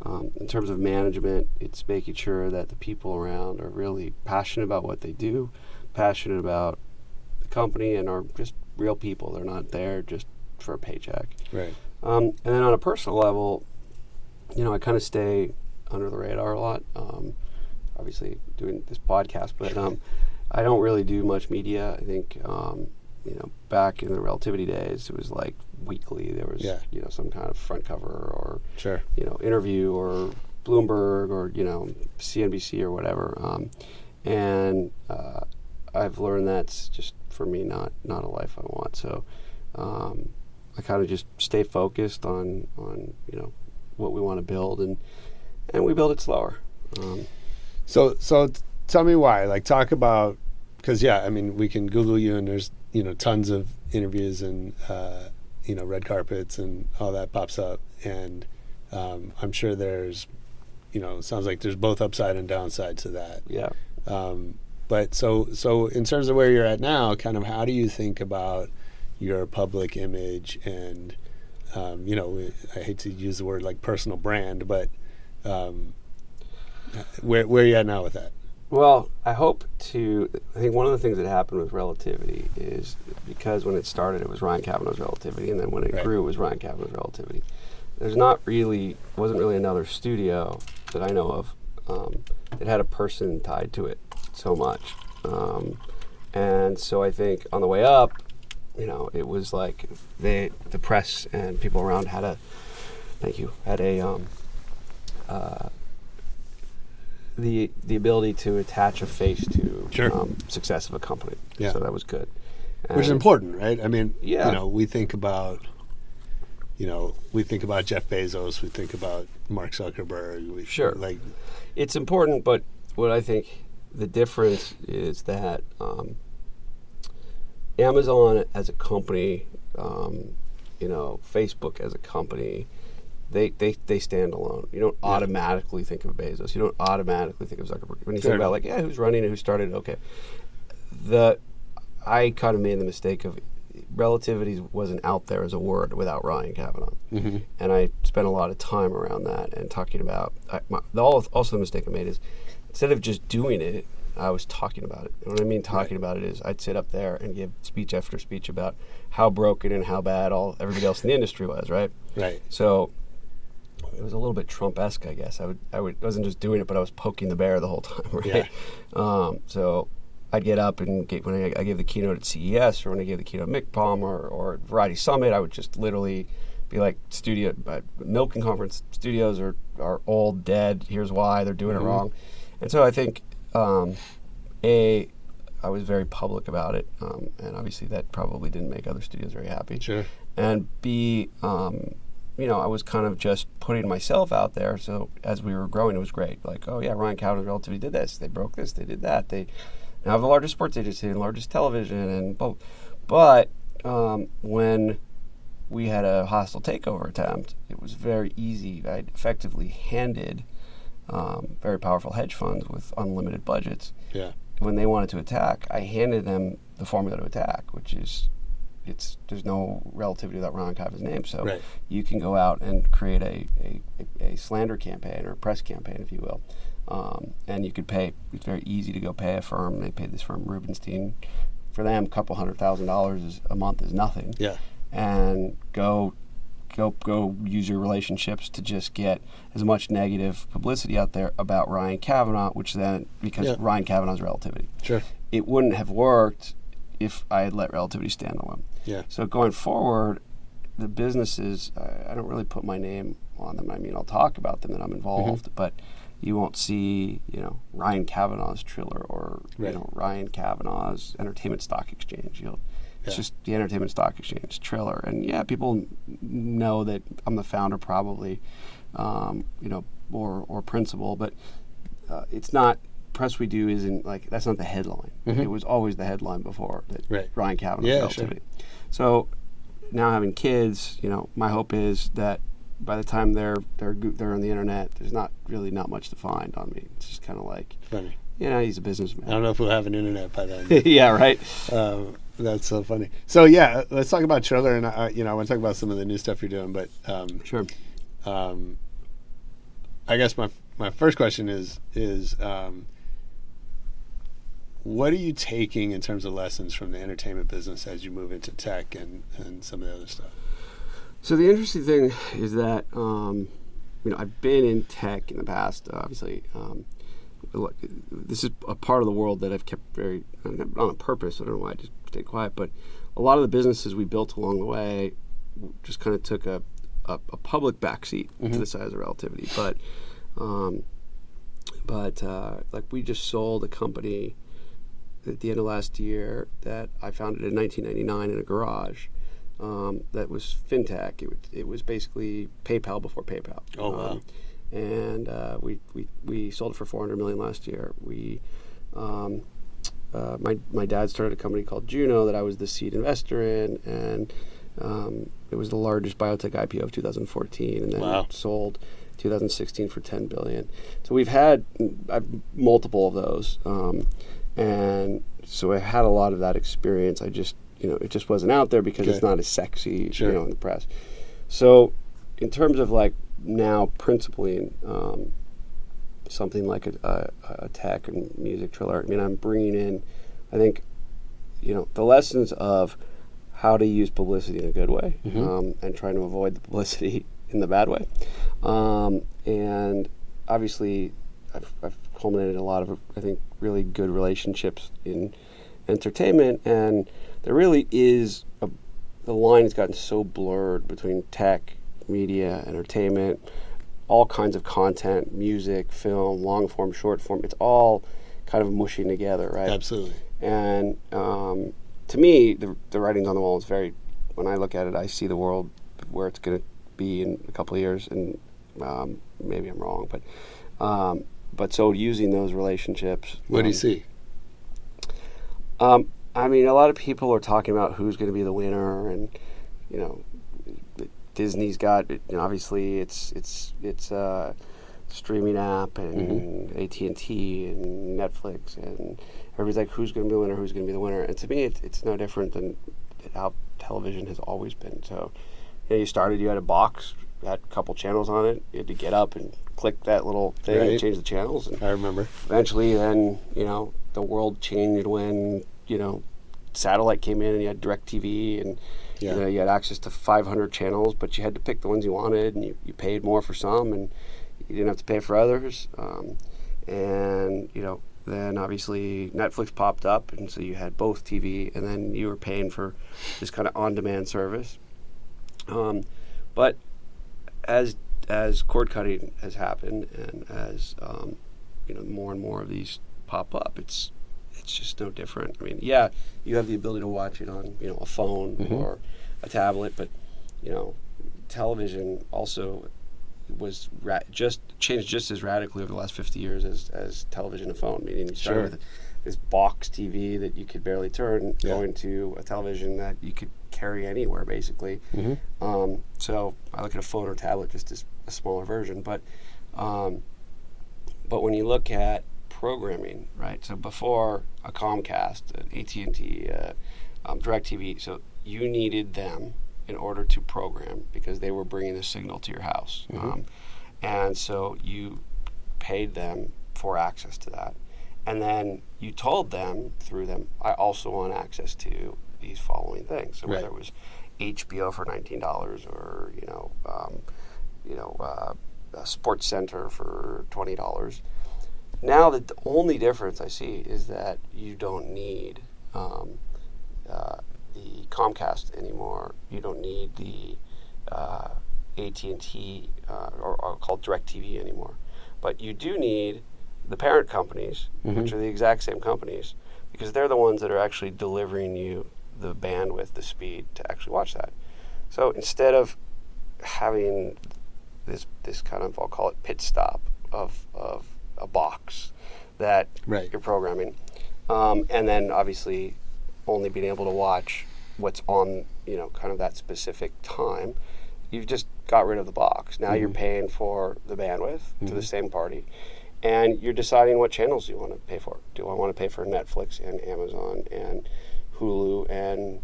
In terms of management, it's making sure that the people around are really passionate about what they do, passionate about the company, and are just real people. They're not there just for a paycheck. Right. And then on a personal level, I kind of stay under the radar a lot. Obviously doing this podcast, but I don't really do much media. I think back in the Relativity days, it was like weekly. There was some kind of front cover or interview or Bloomberg or CNBC or whatever. And I've learned that's just for me not a life I want. So I kind of just stay focused on what we want to build, and we build it slower. So tell me why. Like, talk about, because we can Google you and there's tons of interviews and red carpets and all that pops up, and I'm sure there's sounds like there's both upside and downside to that. Yeah. But so in terms of where you're at now, kind of how do you think about your public image and I hate to use the word like personal brand, but where are you at now with that? Well, I think one of the things that happened with Relativity is because when it started, it was Ryan Kavanaugh's Relativity, and then when it grew, it was Ryan Kavanaugh's Relativity. Wasn't really another studio that I know of that had a person tied to it so much. And so I think on the way up, it was like the press and people around had the ability to attach a face to success of a company. Yeah. So that was good. Which is important, right? I mean, we think about Jeff Bezos, we think about Mark Zuckerberg. It's important, but what I think the difference is that Amazon as a company, Facebook as a company, they stand alone. You don't automatically think of Bezos. You don't automatically think of Zuckerberg. When you think about who's running it, who started it, okay. I kind of made the mistake of Relativity wasn't out there as a word without Ryan Kavanaugh. Mm-hmm. And I spent a lot of time around that and talking about, also the mistake I made is instead of just doing it, I was talking about it. And what I mean talking about it is I'd sit up there and give speech after speech about how broken and how bad everybody else in the industry was, right? Right. So it was a little bit Trump-esque, I guess. I wasn't just doing it, but I was poking the bear the whole time, right? Yeah. So I'd get up and when I gave the keynote at CES or when I gave the keynote at MICPOM or at Variety Summit, I would just literally be like, Milken Conference studios are old, dead, here's why, they're doing it wrong. And so I think, A, I was very public about it, and obviously that probably didn't make other studios very happy. Sure. And B, I was kind of just putting myself out there, so as we were growing, it was great. Like, oh yeah, Ryan Kavanaugh's Relativity did this, they broke this, they did that, they now have the largest sports agency and largest television, and both. But when we had a hostile takeover attempt, it was very easy. I effectively handed very powerful hedge funds with unlimited budgets. Yeah. When they wanted to attack, I handed them the formula to attack, which is there's no relativity without Ryan Kavanaugh's name. So you can go out and create a slander campaign or a press campaign, if you will. And you could pay, it's very easy to go pay a firm. They paid this firm, Rubenstein. For them, a couple $100,000 a month is nothing. Yeah. And go use your relationships to just get as much negative publicity out there about Ryan Kavanaugh, because Ryan Kavanaugh's Relativity. Sure. It wouldn't have worked if I had let Relativity stand alone. Yeah. So going forward, the businesses, I don't really put my name on them. I mean, I'll talk about them that I'm involved, but you won't see, Ryan Kavanaugh's Triller or Ryan Kavanaugh's Entertainment Stock Exchange. It's just the Entertainment Stock Exchange, Triller, and people know that I'm the founder, probably, or principal, but it's not. Press we do isn't like that's not the headline. Mm-hmm. It was always the headline before that Ryan Kavanaugh's Relativity. Sure. So now having kids, my hope is that by the time they're on the internet, there's not much to find on me. It's just kind of like, funny. He's a businessman. I don't know if we'll have an internet by then. Yeah, right. That's so funny. So yeah, let's talk about Triller, and I want to talk about some of the new stuff you're doing. But sure. I guess my first question is what are you taking in terms of lessons from the entertainment business as you move into tech and some of the other stuff? So the interesting thing is that I've been in tech in the past, obviously, this is a part of the world that I've kept very, not on purpose, I don't know why I just stayed quiet, but a lot of the businesses we built along the way just kind of took a public backseat to the size of Relativity. But like we just sold a company at the end of last year that I founded in 1999 in a garage. That was fintech. It was basically PayPal before PayPal. Oh wow! And we sold it for $400 million last year. My dad started a company called Juno that I was the seed investor in, and it was the largest biotech IPO of 2014, and then sold 2016 for $10 billion. So we've had multiple of those, and so I had a lot of that experience. I just, it just wasn't out there because it's not as sexy, in the press. So in terms of like now principally something like a tech and music Triller, I mean, I'm bringing in, I think, the lessons of how to use publicity in a good way, and trying to avoid the publicity in the bad way. And obviously I've culminated a lot of, I think, really good relationships in entertainment, and there really is the line has gotten so blurred between tech, media, entertainment, all kinds of content, music, film, long form, short form. It's all kind of mushing together, right? Absolutely. And to me, the writing's on the wall is very, when I look at it, I see the world where it's going to be in a couple of years, and maybe I'm wrong, but so using those relationships. What do you see? I mean, a lot of people are talking about who's going to be the winner, and Disney's got, obviously it's a streaming app, and AT&T and Netflix, and everybody's like, who's going to be the winner? Who's going to be the winner? And to me, it's no different than how television has always been. So, you started, you had a box, had a couple channels on it. You had to get up and click that little thing and change the channels. And I remember. Eventually, then the world changed when satellite came in, and you had DirecTV, and you had access to 500 channels, but you had to pick the ones you wanted, and you paid more for some, and you didn't have to pay for others. And then obviously Netflix popped up, and so you had both TV, and then you were paying for this kind of on-demand service. But as cord cutting has happened, and as more and more of these pop up, it's just no different. I mean, you have the ability to watch it on a phone or a tablet, but television also was just changed just as radically over the last 50 years as television and phone. Meaning you started with this box TV that you could barely turn, going to a television that you could carry anywhere, basically. So I look at a phone or tablet just as a smaller version, but when you look at programming, right? So before a Comcast, an AT&T, DirecTV, so you needed them in order to program because they were bringing the signal to your house, and so you paid them for access to that, and then you told them through them, I also want access to these following things. So whether it was HBO for $19 or a Sports Center for $20. Now the only difference I see is that you don't need the Comcast anymore. You don't need the AT&T or called DirecTV anymore. But you do need the parent companies, which are the exact same companies, because they're the ones that are actually delivering you the bandwidth, the speed to actually watch that. So instead of having this kind of, I'll call it pit stop of a box that you're programming, and then obviously only being able to watch what's on, kind of that specific time, you've just got rid of the box. Now you're paying for the bandwidth to the same party, and you're deciding what channels you want to pay for. Do I want to pay for Netflix and Amazon and Hulu and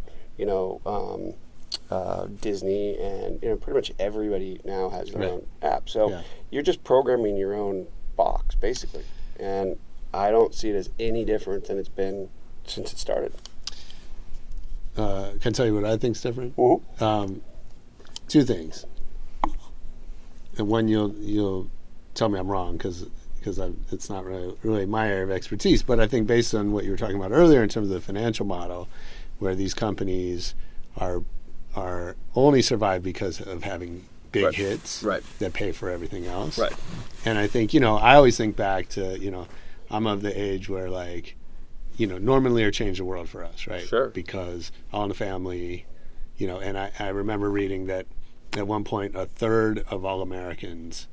Disney, and pretty much everybody now has their own app. So you're just programming your own box, basically. And I don't see it as any different than it's been since it started. Can I tell you what I think is different? Two things. And one, you'll tell me I'm wrong, because because it's not really my area of expertise. But I think based on what you were talking about earlier in terms of the financial model, where these companies are only survive because of having big hits that pay for everything else. Right. And I think, I always think back to, I'm of the age where Norman Lear changed the world for us, right? Sure. Because All in the Family, and I remember reading that at one point a third of all Americans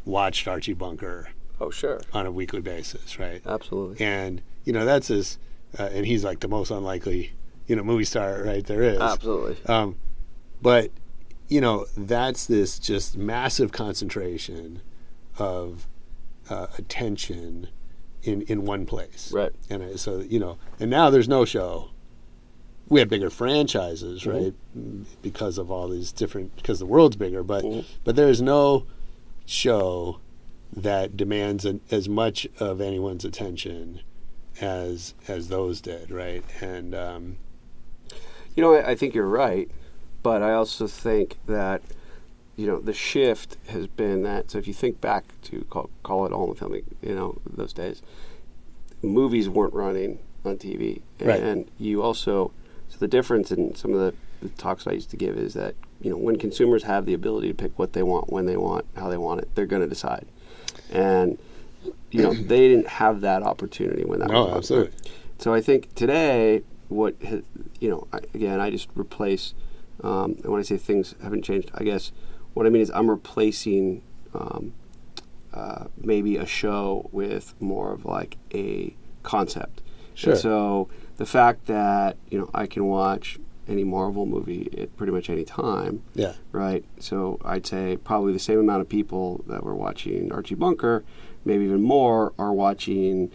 watched Archie Bunker Oh, sure. on a weekly basis, right? Absolutely. And, that's his, and he's like the most unlikely, movie star, right, there is. Absolutely. But, that's this just massive concentration of attention in one place. Right. And so, and now there's no show. We have bigger franchises, right? Because of all these because the world's bigger, but there's no show that demands as much of anyone's attention as those did, right? And I think you're right, but I also think that the shift has been that. So if you think back to call it All in the Family, those days, movies weren't running on TV, and you also. So the difference in some of the talks I used to give is that when consumers have the ability to pick what they want, when they want, how they want it, they're going to decide. And they didn't have that opportunity when that was no, absolutely. So I think today, what again, I just replace. And when I say things haven't changed, I guess what I mean is I'm replacing maybe a show with more of like a concept. Sure. And so the fact that I can watch any Marvel movie at pretty much any time. Yeah. Right. So I'd say probably the same amount of people that were watching Archie Bunker, maybe even more, are watching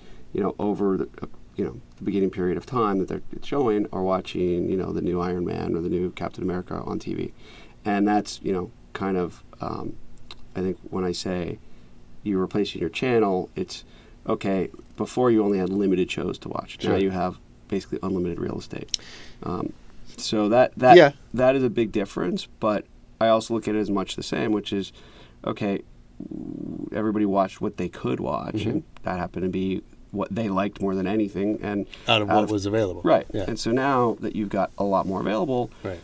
over the the beginning period of time that it's showing, are watching the new Iron Man or the new Captain America on TV, and that's kind of I think when I say you're replacing your channel, it's okay. Before you only had limited shows to watch. Sure. Now you have basically unlimited real estate. So that is a big difference. But I also look at it as much the same, which is okay. Everybody watched what they could watch, and that happened to be what they liked more than anything, and out of what was available. Right. Yeah. And so now that you've got a lot more available, right.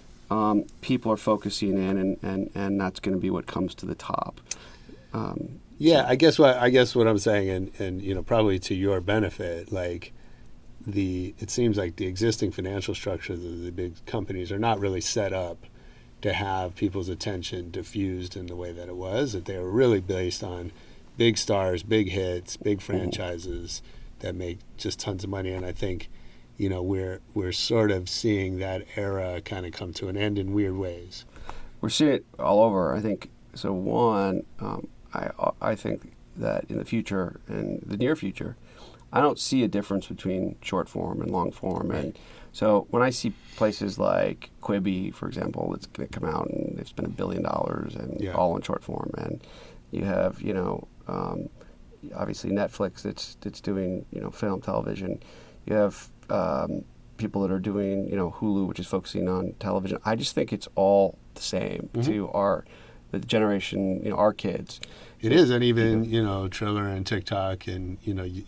People are focusing in, and that's going to be what comes to the top. Yeah, I guess what I'm saying, and probably to your benefit, like it seems like the existing financial structures of the big companies are not really set up to have people's attention diffused in the way that it was. That they were really based on big stars, big hits, big franchises that make just tons of money. And I think, we're sort of seeing that era kind of come to an end in weird ways. We're seeing it all over. I think so. One. I think that in the future, in the near future, I don't see a difference between short form and long form. Right. And so when I see places like Quibi, for example, that's going to come out and they've spent $1 billion and all in short form, and you have obviously Netflix that's doing film, television. You have people that are doing Hulu, which is focusing on television. I just think it's all the same to the generation, our kids. It is, and even Triller and TikTok, and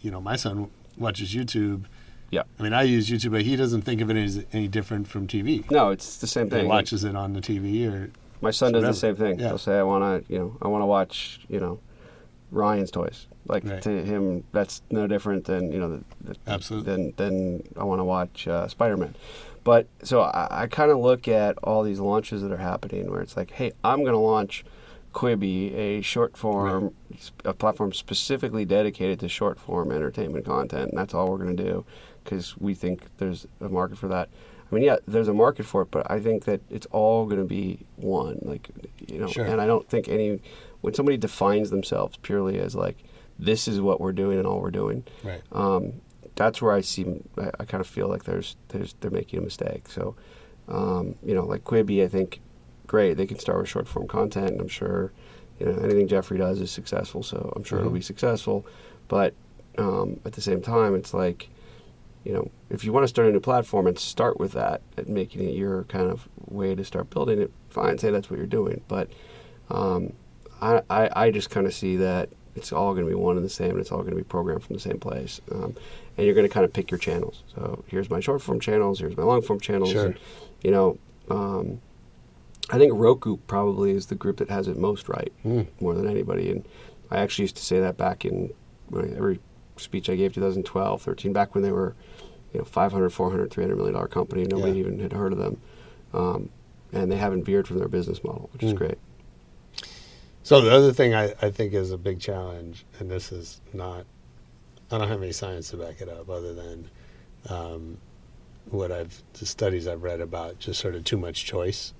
my son watches YouTube. Yeah, I mean, I use YouTube, but he doesn't think of it as any different from TV. No, it's the same thing. He watches it on the TV, or my son does the same thing. Yeah. He'll say, "I want to watch Ryan's Toys." Like to him, that's no different than absolutely than I want to watch Spider-Man. But so I kind of look at all these launches that are happening, where it's like, hey, I'm going to launch Quibi, a short form, a platform specifically dedicated to short form entertainment content, and that's all we're going to do because we think there's a market for that. I mean, yeah, there's a market for it, but I think that it's all going to be one, Sure. And I don't think when somebody defines themselves purely as like, this is what we're doing and all we're doing, right. That's where I kind of feel like they're making a mistake. So, like Quibi, I think, great, they can start with short form content, and I'm sure, anything Jeffrey does is successful, so I'm sure it'll be successful. But at the same time, it's like, if you want to start a new platform and start with that and making it your kind of way to start building it, fine, say that's what you're doing. But I just kind of see that It's all going to be one and the same, and it's all going to be programmed from the same place. And you're going to kind of pick your channels. So here's my short form channels, here's my long form channels. Sure. And, you know, I think Roku probably is the group that has it most right, more than anybody. And I actually used to say that back in every speech I gave 2012, 13, back when they were, you know, $500, $400, $300 million company. Nobody even had heard of them. And they haven't veered from their business model, which is great. So the other thing I think is a big challenge, and this is not, I don't have any science to back it up other than the studies I've read about just sort of too much choice,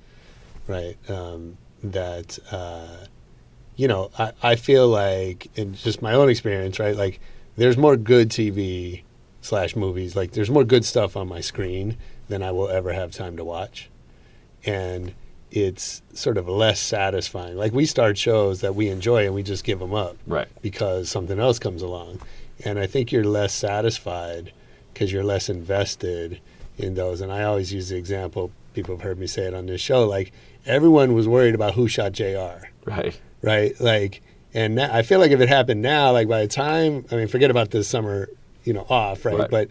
right? You know, I feel like, in just my own experience, right, like there's more good TV / movies, like there's more good stuff on my screen than I will ever have time to watch. And it's sort of less satisfying. Like we start shows that we enjoy and we just give them up, Right. Because something else comes along. And I think you're less satisfied because you're less invested in those. And I always use the example, people have heard me say it on this show, like everyone was worried about who shot JR. Right. Right? Like, and now, I feel like if it happened now, like by the time, I mean, forget about this summer, you know, off, right? But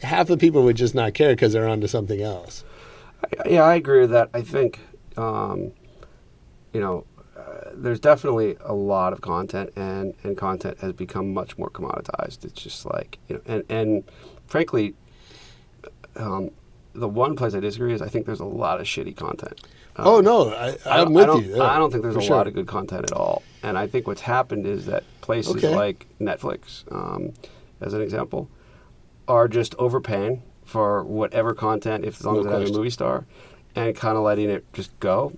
half the people would just not care because they're on to something else. Yeah, I agree with that. I think, you know, there's definitely a lot of content, and content has become much more commoditized. It's just like, you know, and frankly, the one place I disagree is I think there's a lot of shitty content. I'm with you. I don't think there's a lot of good content at all. And I think what's happened is that places like Netflix, as an example, are just overpaying for whatever content, as long as it has a movie star, and kind of letting it just go.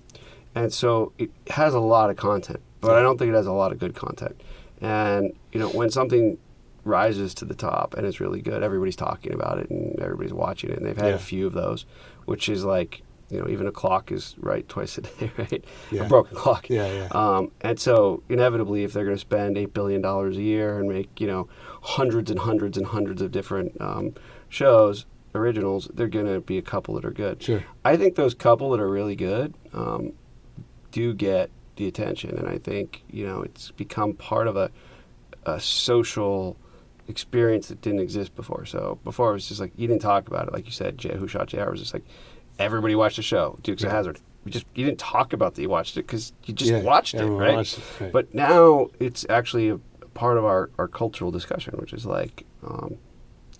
And so it has a lot of content, but I don't think it has a lot of good content. And, you know, when something rises to the top and it's really good, everybody's talking about it and everybody's watching it. And they've had a few of those, which is like, you know, even a clock is right twice a day, right? Yeah. A broken clock. Yeah. And so inevitably, if they're going to spend $8 billion a year and make, you know, hundreds and hundreds and hundreds of different shows, originals, they're going to be a couple that are good. Sure. I think those couple that are really good do get the attention, and I think, you know, it's become part of a social experience that didn't exist before. So before it was just like, you didn't talk about it, like you said, Who Shot JR was just like, everybody watched the show, Dukes of Hazzard. You didn't talk about that you watched it because you just watched it, right? Watched it, right? But now it's actually a part of our cultural discussion, which is like,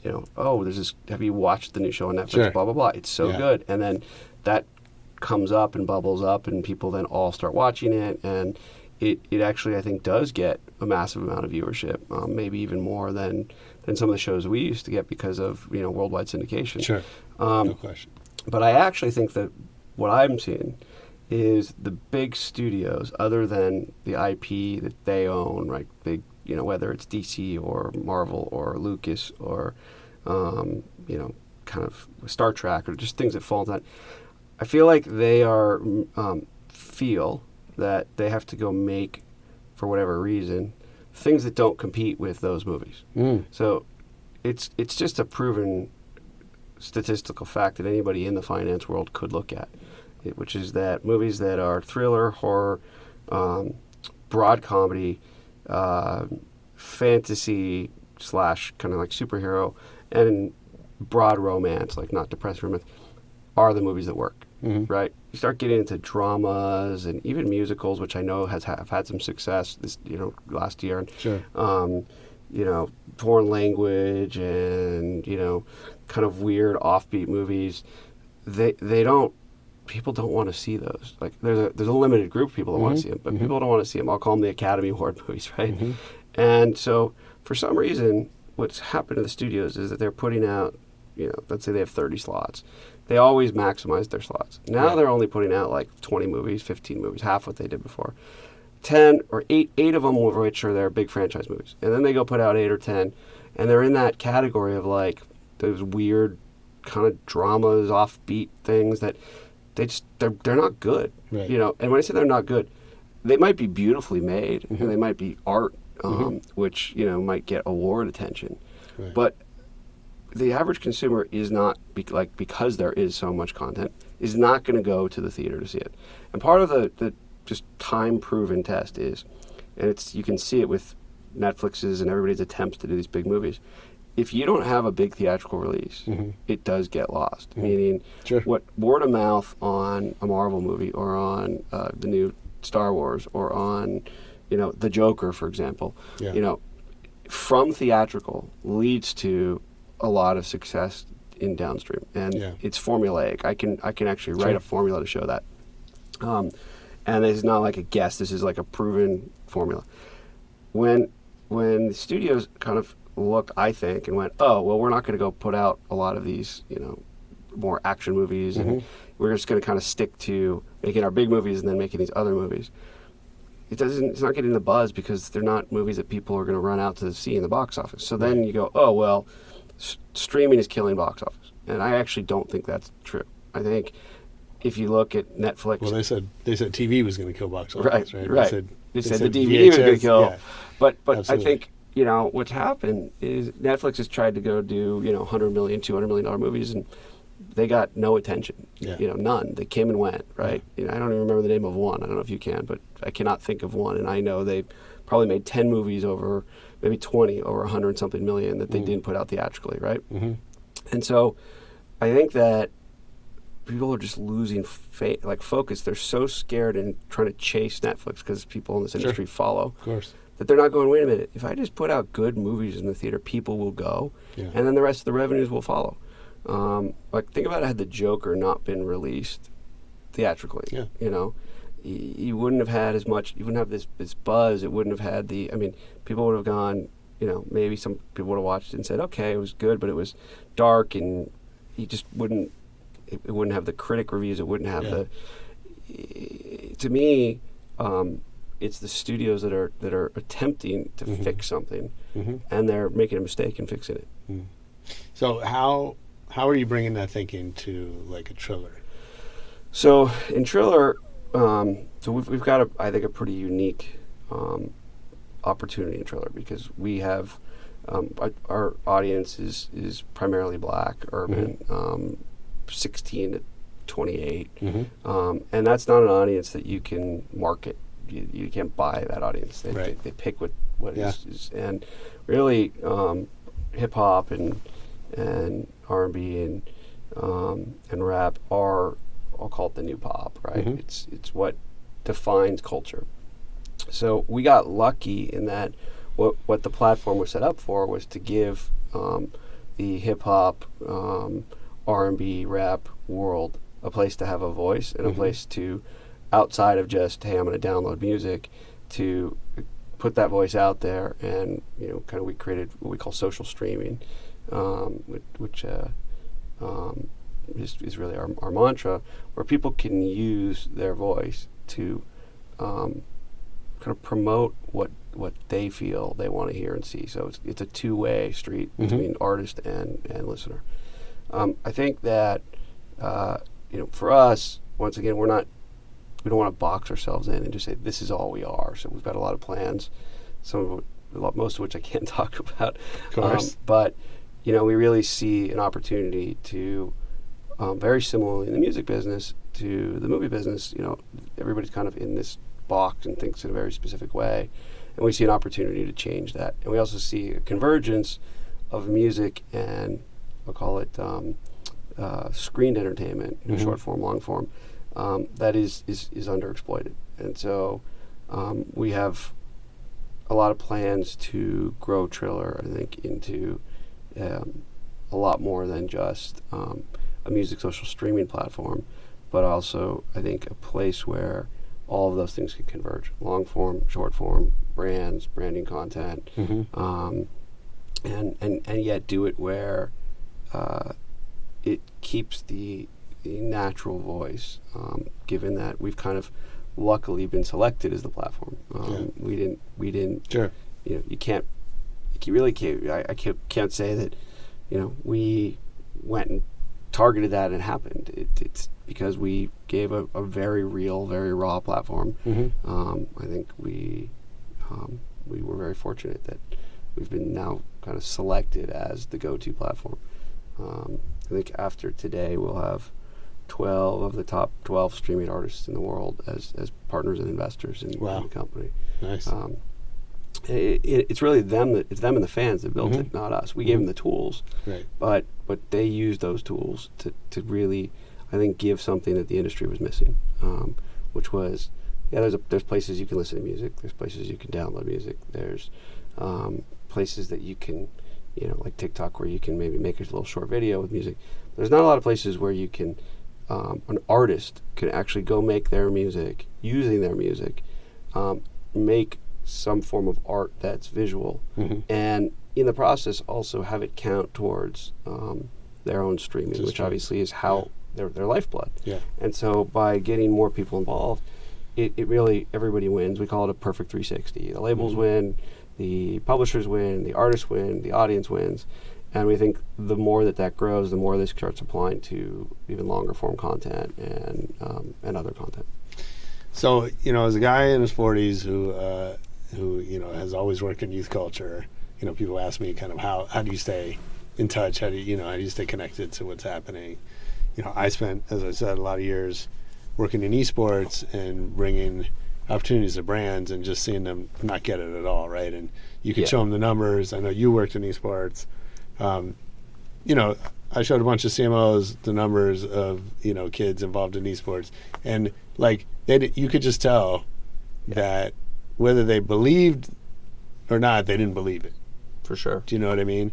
you know, oh, there's this, have you watched the new show on Netflix? Sure. Blah, blah, blah. It's so good. And then that comes up and bubbles up and people then all start watching it. And it actually, I think, does get a massive amount of viewership, maybe even more than some of the shows we used to get because of, you know, worldwide syndication. Sure. No question. But I actually think that what I'm seeing is the big studios, other than the IP that they own, right? Big, you know, whether it's DC or Marvel or Lucas or, you know, kind of Star Trek or just things that fall into that. I feel like they are feel that they have to go make, for whatever reason, things that don't compete with those movies. So it's just a proven statistical fact that anybody in the finance world could look at, which is that movies that are thriller, horror, broad comedy, fantasy / kind of like superhero, and broad romance, like not depressing romance, are the movies that work, right? You start getting into dramas and even musicals, which I know have had some success this, you know, last year. And, Sure. You know, foreign language and, you know, kind of weird offbeat movies. People don't want to see those. Like there's a limited group of people that want to see them, but people don't want to see them. I'll call them the Academy Award movies, right? And so for some reason, what's happened to the studios is that they're putting out, you know, let's say they have 30 slots. They always maximize their slots. Now they're only putting out like 20 movies, 15 movies, half what they did before. 10 or 8 of them, of which are their big franchise movies. And then they go put out 8 or 10, and they're in that category of like those weird kind of dramas, offbeat things that they're not good. Right. You know, and when I say they're not good, they might be beautifully made, and they might be art, which, you know, might get award attention. Right. But the average consumer is not, because there is so much content, is not going to go to the theater to see it. And part of the just time-proven test is and you can see it with Netflix's and everybody's attempts to do these big movies. If you don't have a big theatrical release, it does get lost. Meaning, what word of mouth on a Marvel movie or on the new Star Wars or on, The Joker, for example, from theatrical leads to a lot of success in downstream, and it's formulaic. I can actually write a formula to show that, and it's not like a guess. This is like a proven formula. When the studios kind of looked, I think, and went, oh well, we're not going to go put out a lot of these, more action movies, and we're just going to kind of stick to making our big movies and then making these other movies. It's not getting the buzz because they're not movies that people are going to run out to see in the box office. So then you go, oh well, streaming is killing box office, and I actually don't think that's true. I think if you look at Netflix, well, they said TV was going to kill box office, right? They said the DVD was going to kill, but absolutely. I think what's happened is Netflix has tried to go do $100 million, $200 million movies, and they got no attention. None. They came and went, right? I don't even remember the name of one. I don't know if you can, but I cannot think of one. And I know they probably made 10 movies over, maybe 20, over 100 something million that they didn't put out theatrically, right? And so I think that people are just losing focus. They're so scared and trying to chase Netflix because people in this industry follow. Of course. That they're not going, wait a minute, if I just put out good movies in the theater, people will go, and then the rest of the revenues will follow. Think about it, had The Joker not been released theatrically, you wouldn't have had as much, you wouldn't have this buzz, it wouldn't have had people would have gone, maybe some people would have watched it and said, okay, it was good, but it was dark, and he just wouldn't, it wouldn't have the critic reviews, it wouldn't have to me, it's the studios that are attempting to fix something, and they're making a mistake in fixing it. So how are you bringing that thinking to like a Triller? So in Triller, so we've got I think a pretty unique opportunity in Triller because we have our audience is primarily black, urban, 16 to 28, and that's not an audience that you can market. You can't buy that audience. They pick what is, and really hip hop and R&B and rap are, I'll call it the new pop, right? It's what defines culture. So we got lucky in that what the platform was set up for was to give the hip hop, R&B, rap world a place to have a voice and a place to, outside of just, hey, I'm going to download music, to put that voice out there. And kind of we created what we call social streaming, which is really our mantra, where people can use their voice to kind of promote what they feel they want to hear and see. So it's a two-way street between artist and listener. I think that for us, once again, we don't want to box ourselves in and just say this is all we are. So we've got a lot of plans, most of which I can't talk about. Of course. But we really see an opportunity to, very similarly in the music business to the movie business. Everybody's kind of in this box and thinks in a very specific way, and we see an opportunity to change that. And we also see a convergence of music and I'll call it screened entertainment, short form, long form. That is underexploited, and so we have a lot of plans to grow Triller, I think, into a lot more than just a music social streaming platform, but also I think a place where all of those things can converge: long form, short form, branding content, and yet do it where it keeps the natural voice, given that we've kind of luckily been selected as the platform. We didn't. Sure. You can't. You really can't. I can't say that. We went and targeted that and it happened. It's because we gave a very real, very raw platform. I think we were very fortunate that we've been now kind of selected as the go-to platform. I think after today we'll have 12 of the top 12 streaming artists in the world as partners and investors in the company. Nice. It's really them and the fans that built it, not us. We gave them the tools, right? But they used those tools to really, I think, give something that the industry was missing, which was, there's places you can listen to music, there's places you can download music, there's places that you can, like TikTok, where you can maybe make a little short video with music. There's not a lot of places where you can, an artist can actually go make their music, using their music, make some form of art that's visual, and in the process also have it count towards their own streaming, which obviously is how their lifeblood. And so by getting more people involved, it really, everybody wins. We call it a perfect 360. The labels win, the publishers win, the artists win, the audience wins, and we think the more that grows, the more this starts applying to even longer form content and other content. So, as a guy in his 40s who has always worked in youth culture, people ask me kind of how do you stay in touch? How do you stay connected to what's happening? I spent, as I said, a lot of years working in esports and bringing opportunities to brands and just seeing them not get it at all, right? And you could show them the numbers. I know you worked in esports. I showed a bunch of CMOs the numbers of kids involved in esports, and you could just tell that whether they believed or not, they didn't believe it. For sure. Do you know what I mean?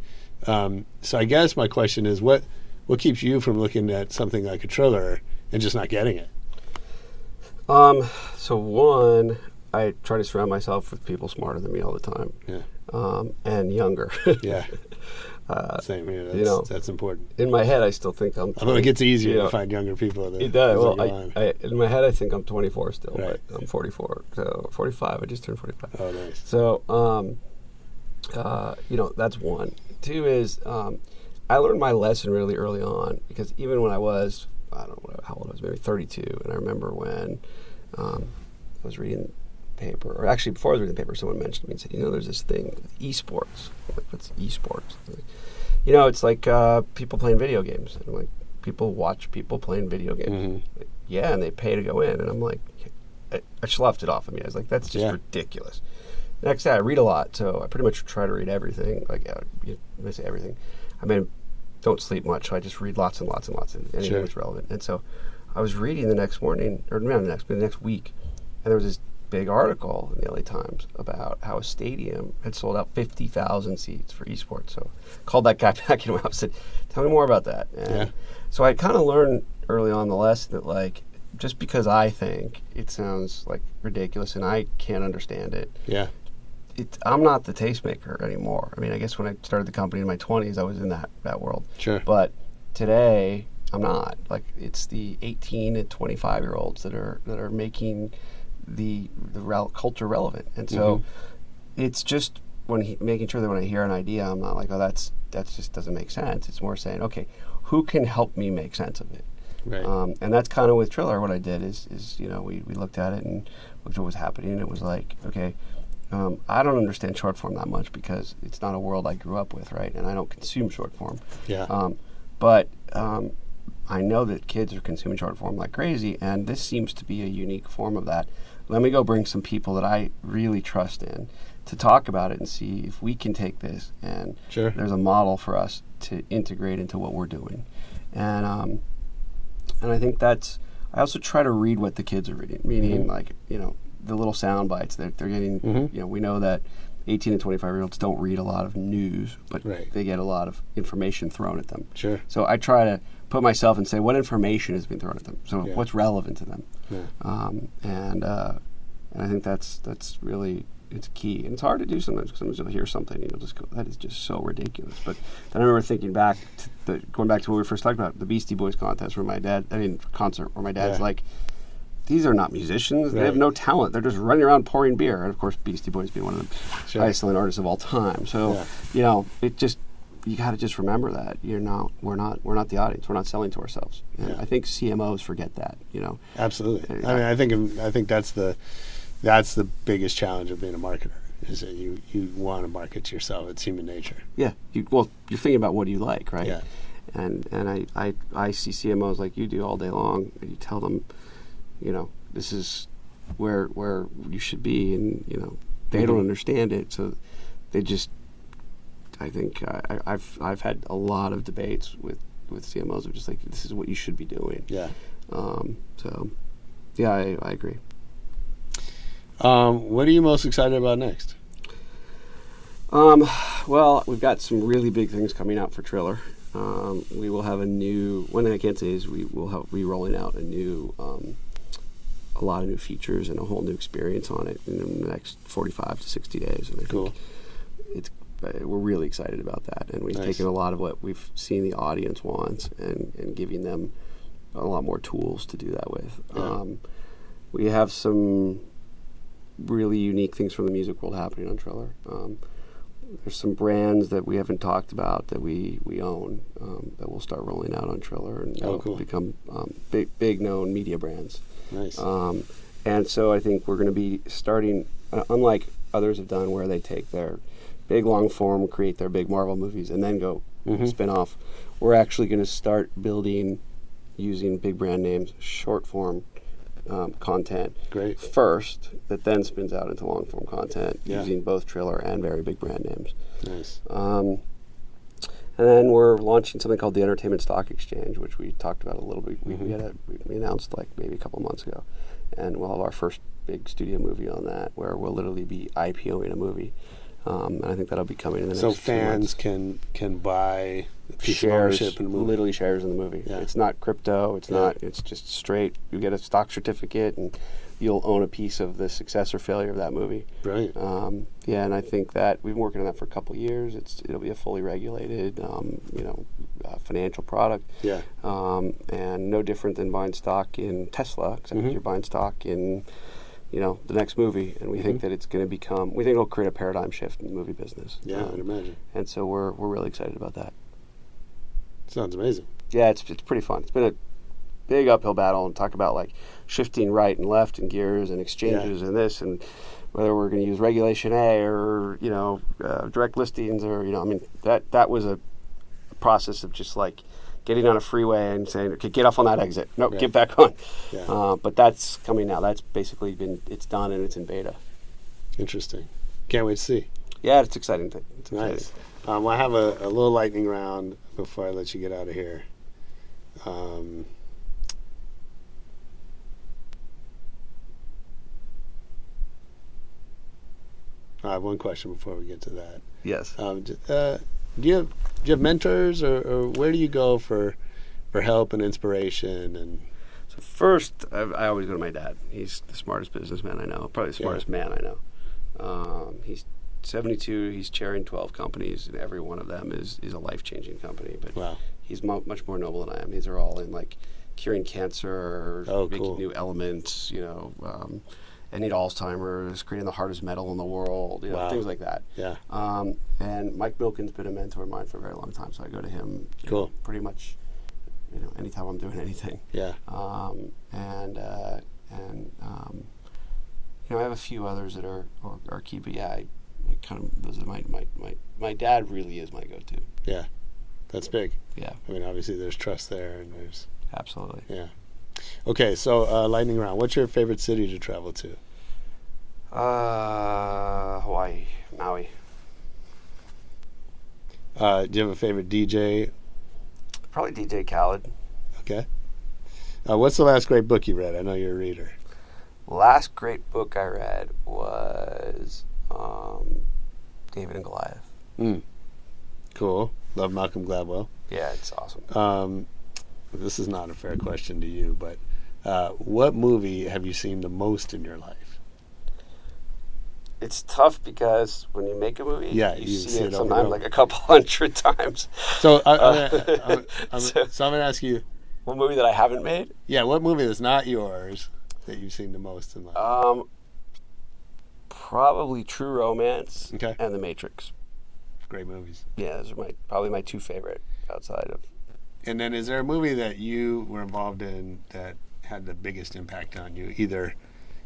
So I guess my question is, what keeps you from looking at something like a Triller and just not getting it? So one, I try to surround myself with people smarter than me all the time. And younger. Same here. That's important. In my head, I still think I'm 20. Although it gets easier to find younger people. It does. Well, in my head, I think I'm 24 still, but I'm 44. So 45. I just turned 45. Oh, nice. So, that's one. Two is, I learned my lesson really early on, because even when I was, I don't know how old I was, maybe 32, and I remember when I was reading the paper, or actually before I was reading the paper, someone mentioned to me and said, there's this thing with esports. I'm like, what's esports? It's like people playing video games. And I'm like, people watch people playing video games. Like, and they pay to go in. And I'm like, I sloughed it off of me. I was like, that's just ridiculous. Next day, I read a lot, so I pretty much try to read everything. Like, when I say everything, I mean, don't sleep much, so I just read lots and lots and lots of anything that's relevant. And so I was reading the next morning, or not the next week, and there was this big article in the LA Times about how a stadium had sold out 50,000 seats for esports. So I called that guy back in my office and said, tell me more about that. And so I kind of learned early on the lesson that, like, just because I think it sounds like ridiculous and I can't understand it, I'm not the tastemaker anymore. I mean, I guess when I started the company in my 20s, I was in that world. Sure. But today, I'm not. Like, it's the 18 and 25-year-olds that are making the culture relevant. And so it's just making sure that when I hear an idea, I'm not like, oh, that just doesn't make sense. It's more saying, okay, who can help me make sense of it? Right. And that's kind of with Triller. What I did is we looked at it and looked at what was happening, and it was like, okay, I don't understand short form that much because it's not a world I grew up with, right? And I don't consume short form. But I know that kids are consuming short form like crazy, and this seems to be a unique form of that. Let me go bring some people that I really trust in to talk about it and see if we can take this and there's a model for us to integrate into what we're doing. And I think I also try to read what the kids are reading, meaning like, the little sound bites that they're getting. We know that 18 and 25-year-olds don't read a lot of news, but they get a lot of information thrown at them. So I try to put myself and say, what information has been thrown at them? So what's relevant to them? And I think that's really, it's key. And it's hard to do sometimes, because sometimes you'll hear something, just go, that is just so ridiculous. But then I remember thinking back, going back to what we first talked about, the Beastie Boys concert where my dad's like, these are not musicians. They have no talent. They're just running around pouring beer. And of course, Beastie Boys being one of the highest selling artists of all time. So, it just, you got to just remember that we're not the audience. We're not selling to ourselves. And I think CMOs forget that. Absolutely. I think that's the biggest challenge of being a marketer, is that you want to market to yourself. It's human nature. Yeah. You're thinking about what do you like, right? I see CMOs like you do all day long, and you tell them, this is where you should be, and they don't understand it, so they just. I think I've had a lot of debates with CMOs of just like, this is what you should be doing. Yeah. So, yeah, I agree. What are you most excited about next? Well, we've got some really big things coming out for Triller. We will have one thing I can't say is we will be rolling out a lot of new features and a whole new experience on it in the next 45 to 60 days. And I Cool. think we're really excited about that. And we've taken a lot of what we've seen the audience wants and giving them a lot more tools to do that with. Yeah. We have some really unique things from the music world happening on Triller. There's some brands that we haven't talked about that we own that we'll start rolling out on Triller, and that'll become big known media brands. Nice. And so I think we're going to be starting, unlike others have done, where they take their big long form, create their big Marvel movies, and then go spin off. We're actually going to start building using big brand names, short form content first, that then spins out into long form content using both Triller and very big brand names. Nice. And then we're launching something called the Entertainment Stock Exchange, which we talked about a little bit. We announced like maybe a couple months ago, and we'll have our first big studio movie on that, where we'll literally be IPOing a movie. And I think that'll be coming in the next 2 months. So fans can buy a piece of shares, ownership in the movie. literally shares in the movie. Yeah. It's not crypto. It's not. It's just straight. You get a stock certificate, and you'll own a piece of the success or failure of that movie. Brilliant. And I think that we've been working on that for a couple of years. It'll be a fully regulated, financial product. Yeah. And no different than buying stock in Tesla, except you're buying stock in the next movie, and we think that it's going to become. We think it'll create a paradigm shift in the movie business. Yeah, I'd imagine. And so we're really excited about that. Sounds amazing. Yeah, it's pretty fun. It's been a big uphill battle, and talk about like shifting right and left and gears and exchanges and this, and whether we're going to use Regulation A or direct listings or that was a process of just like getting on a freeway and saying, okay, get off on that exit. No, get back on. Yeah. But that's coming now. That's basically it's done, and it's in beta. Interesting. Can't wait to see. Yeah, it's exciting. It's Nice. exciting. Well, I have a little lightning round before I let you get out of here. I have one question before we get to that. Yes. Do you have mentors, or where do you go for help and inspiration? And So first, I always go to my dad. He's the smartest businessman I know, probably the smartest man I know. He's 72. He's chairing 12 companies, and every one of them is a life-changing company. But he's much more noble than I am. These are all in like curing cancer, making new elements, and need Alzheimer's, creating the hardest metal in the world, things like that. Yeah. And Mike Milken's been a mentor of mine for a very long time, so I go to him pretty much, anytime I'm doing anything. Yeah. I have a few others that are key, but I kind of those are my dad really is my go-to. Yeah, that's big. Yeah. I mean, obviously there's trust there, and there's absolutely. Yeah. Okay, so lightning round. What's your favorite city to travel to? Hawaii, Maui. Do you have a favorite DJ? Probably DJ Khaled. Okay. What's the last great book you read? I know you're a reader. Last great book I read was David and Goliath. Cool. Love Malcolm Gladwell. Yeah, it's awesome. This is not a fair question to you, but what movie have you seen the most in your life? It's tough because when you make a movie, you see it over sometimes and like a couple hundred times. So I'm going to ask you. What movie that I haven't made? Yeah, what movie that's not yours that you've seen the most in life? Probably True Romance and The Matrix. Great movies. Yeah, those are probably my two favorite outside of. And then is there a movie that you were involved in that had the biggest impact on you, either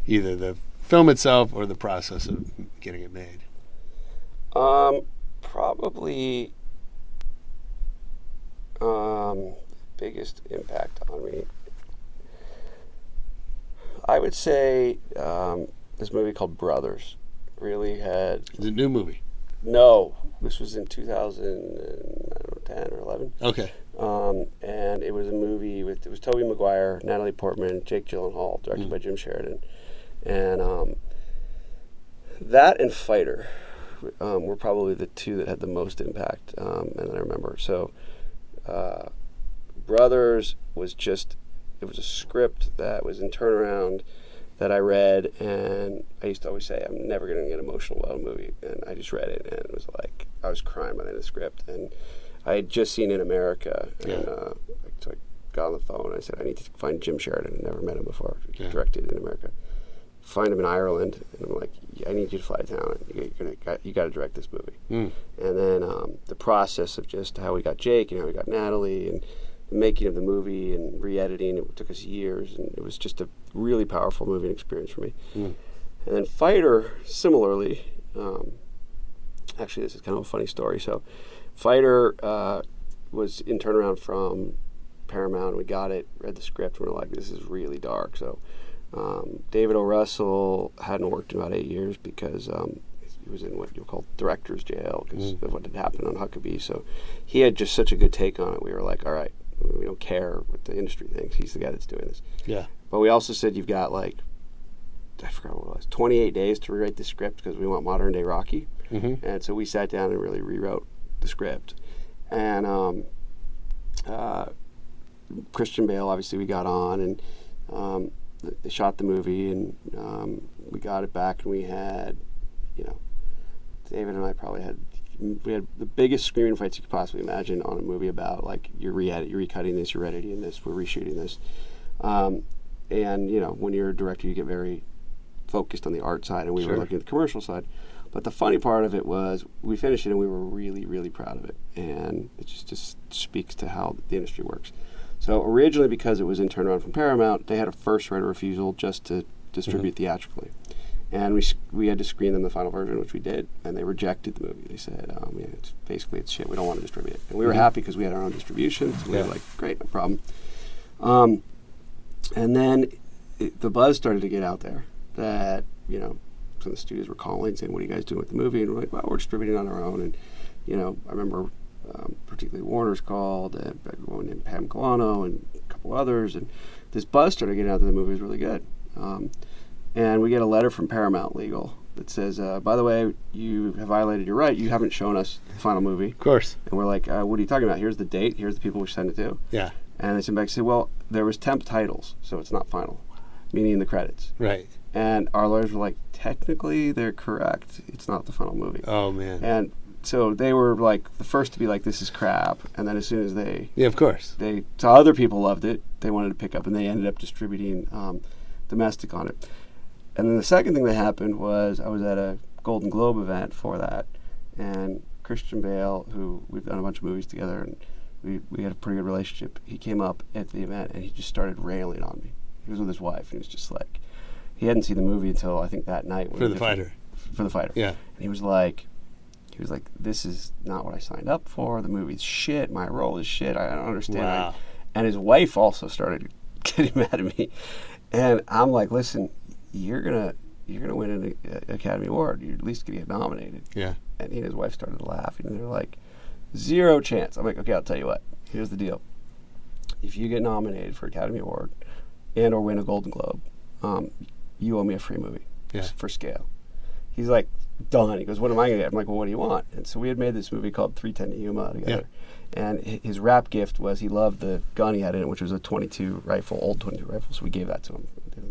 the film itself or the process of getting it made? Probably Biggest impact on me. I would say this movie called Brothers really had... It's a new movie. No, this was in 2010 or 11. Okay. And it was a movie it was Tobey Maguire, Natalie Portman, Jake Gyllenhaal, directed by Jim Sheridan. And that and Fighter were probably the two that had the most impact, and that I remember. So Brothers was it was a script that was in turnaround that I read, and I used to always say, I'm never going to get emotional about a movie. And I just read it, and it was like, I was crying by the end of the script. And I had just seen In America, and so I got on the phone, and I said, I need to find Jim Sheridan. I never met him before. He directed In America. Find him in Ireland, and I'm like, I need you to fly to town. You got to direct this movie. And then the process of just how we got Jake and how we got Natalie, and the making of the movie and re-editing, it took us years, and it was just a really powerful movie experience for me. And then Fighter, similarly, actually this is kind of a funny story. So Fighter was in turnaround from Paramount. We got it, read the script, and we're like, this is really dark. So David O. Russell hadn't worked in about 8 years because he was in what you call director's jail because of what had happened on Huckabee. So he had just such a good take on it. We were like, all right, we don't care what the industry thinks. He's the guy that's doing this. Yeah. But we also said you've got I forgot what it was, 28 days to rewrite the script because we want modern day Rocky. And so we sat down and really rewrote the script. And Christian Bale, obviously, we got on, and they shot the movie, and we got it back, and we had, David and I probably had the biggest screaming fights you could possibly imagine on a movie about, like, you're recutting this, you're editing this, we're reshooting this. And, when you're a director, you get very focused on the art side, and we were looking at the commercial side. But the funny part of it was we finished it, and we were really, really proud of it. And it just speaks to how the industry works. So originally, because it was in turnaround from Paramount, they had a first right of refusal just to distribute theatrically. And we had to screen them the final version, which we did, and they rejected the movie. They said, it's shit, we don't want to distribute it. And we were happy because we had our own distribution, so we were like, great, no problem. And then the buzz started to get out there that, some of the studios were calling, saying, what are you guys doing with the movie? And we're like, well, we're distributing on our own. And, I remember particularly Warner's called, and one named Pam Kavanaugh, and a couple others, and this buzz started getting out that the movie was really good. And we get a letter from Paramount Legal that says, by the way, you have violated your right. You haven't shown us the final movie. Of course. And we're like, what are you talking about? Here's the date. Here's the people we sent it to. Yeah. And they sent back and said, well, there was temp titles, so it's not final, meaning the credits. Right. And our lawyers were like, technically, they're correct. It's not the final movie. Oh, man. And so they were like the first to be like, this is crap. And then as soon as they of course, they saw other people loved it, they wanted to pick up, and they ended up distributing domestic on it. And then the second thing that happened was I was at a Golden Globe event for that, and Christian Bale, who we've done a bunch of movies together, and we had a pretty good relationship, he came up at the event and he just started railing on me. He was with his wife, and he was just like, he hadn't seen the movie until I think that night. For the Fighter. For the Fighter. Yeah. And he was like, this is not what I signed up for. The movie's shit. My role is shit. I don't understand. Wow. And his wife also started getting mad at me. And I'm like, listen, you're gonna win an Academy Award. You're at least gonna get nominated. Yeah. And he and his wife started laughing, and they're like, 0 chance. I'm like, okay, I'll tell you what. Here's the deal. If you get nominated for Academy Award and or win a Golden Globe, you owe me a free movie for scale. He's like, done. He goes, what am I going to get? I'm like, well, what do you want? And so we had made this movie called 310 to Yuma together. Yeah. And his rap gift was he loved the gun he had in it, which was a .22 rifle, old .22 rifle. So we gave that to him. He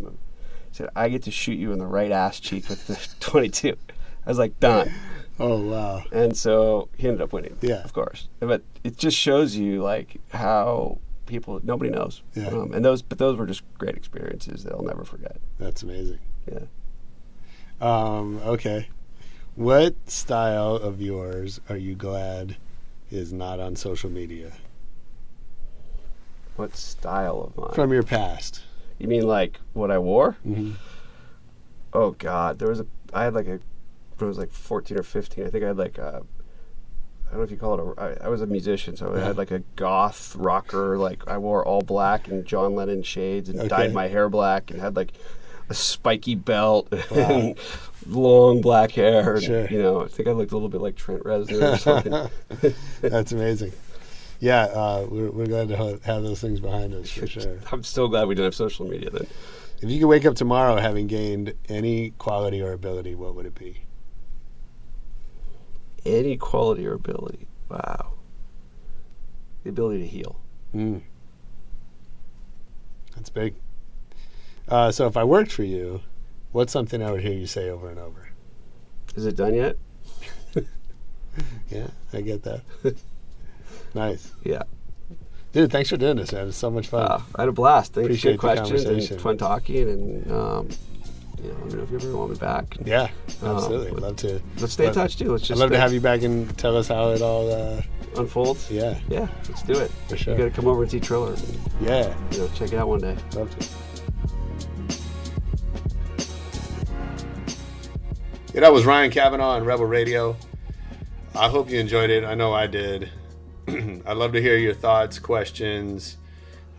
said, I get to shoot you in the right ass cheek with the .22. I was like, done. Oh, wow. And so he ended up winning, of course. But it just shows you, like, how nobody knows. Yeah. And those were just great experiences that I'll never forget. That's amazing. Yeah. Okay. What style of yours are you glad is not on social media? What style of mine? From your past. You mean like what I wore? Mm-hmm. Oh God, I had like when I was like 14 or 15, I think I had like a don't know if you call it I was a musician, so I had like a goth rocker, like I wore all black and John Lennon shades and dyed my hair black and had like a spiky belt and long black hair. And, Sure. I think I looked a little bit like Trent Reznor or something. That's amazing. Yeah, we're glad to have those things behind us, for sure. I'm so glad we didn't have social media then. If you could wake up tomorrow having gained any quality or ability, what would it be? Any quality or ability. Wow. The ability to heal. That's big. So if I worked for you, what's something I would hear you say over and over? Is it done yet? Yeah, I get that. Nice. Yeah. Dude, thanks for doing this, man. It was so much fun. I had a blast. Thanks Appreciate for good the questions conversation. and fun talking. And let me know if you ever want me back. Yeah, absolutely. Love to. Let's stay in touch too. Let's I'd just love to have you back and tell us how it all. unfolds. Yeah. Yeah. Let's do it. For sure. You got to come over and see Triller. Yeah. Check it out one day. Love to. Yeah, that was Ryan Kavanaugh on Rebel Radio. I hope you enjoyed it. I know I did. I'd love to hear your thoughts, questions,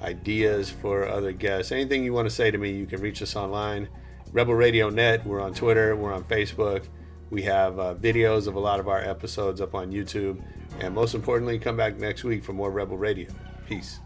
ideas for other guests. Anything you want to say to me, you can reach us online. Rebel Radio Net. We're on Twitter. We're on Facebook. We have videos of a lot of our episodes up on YouTube. And most importantly, come back next week for more Rebel Radio. Peace.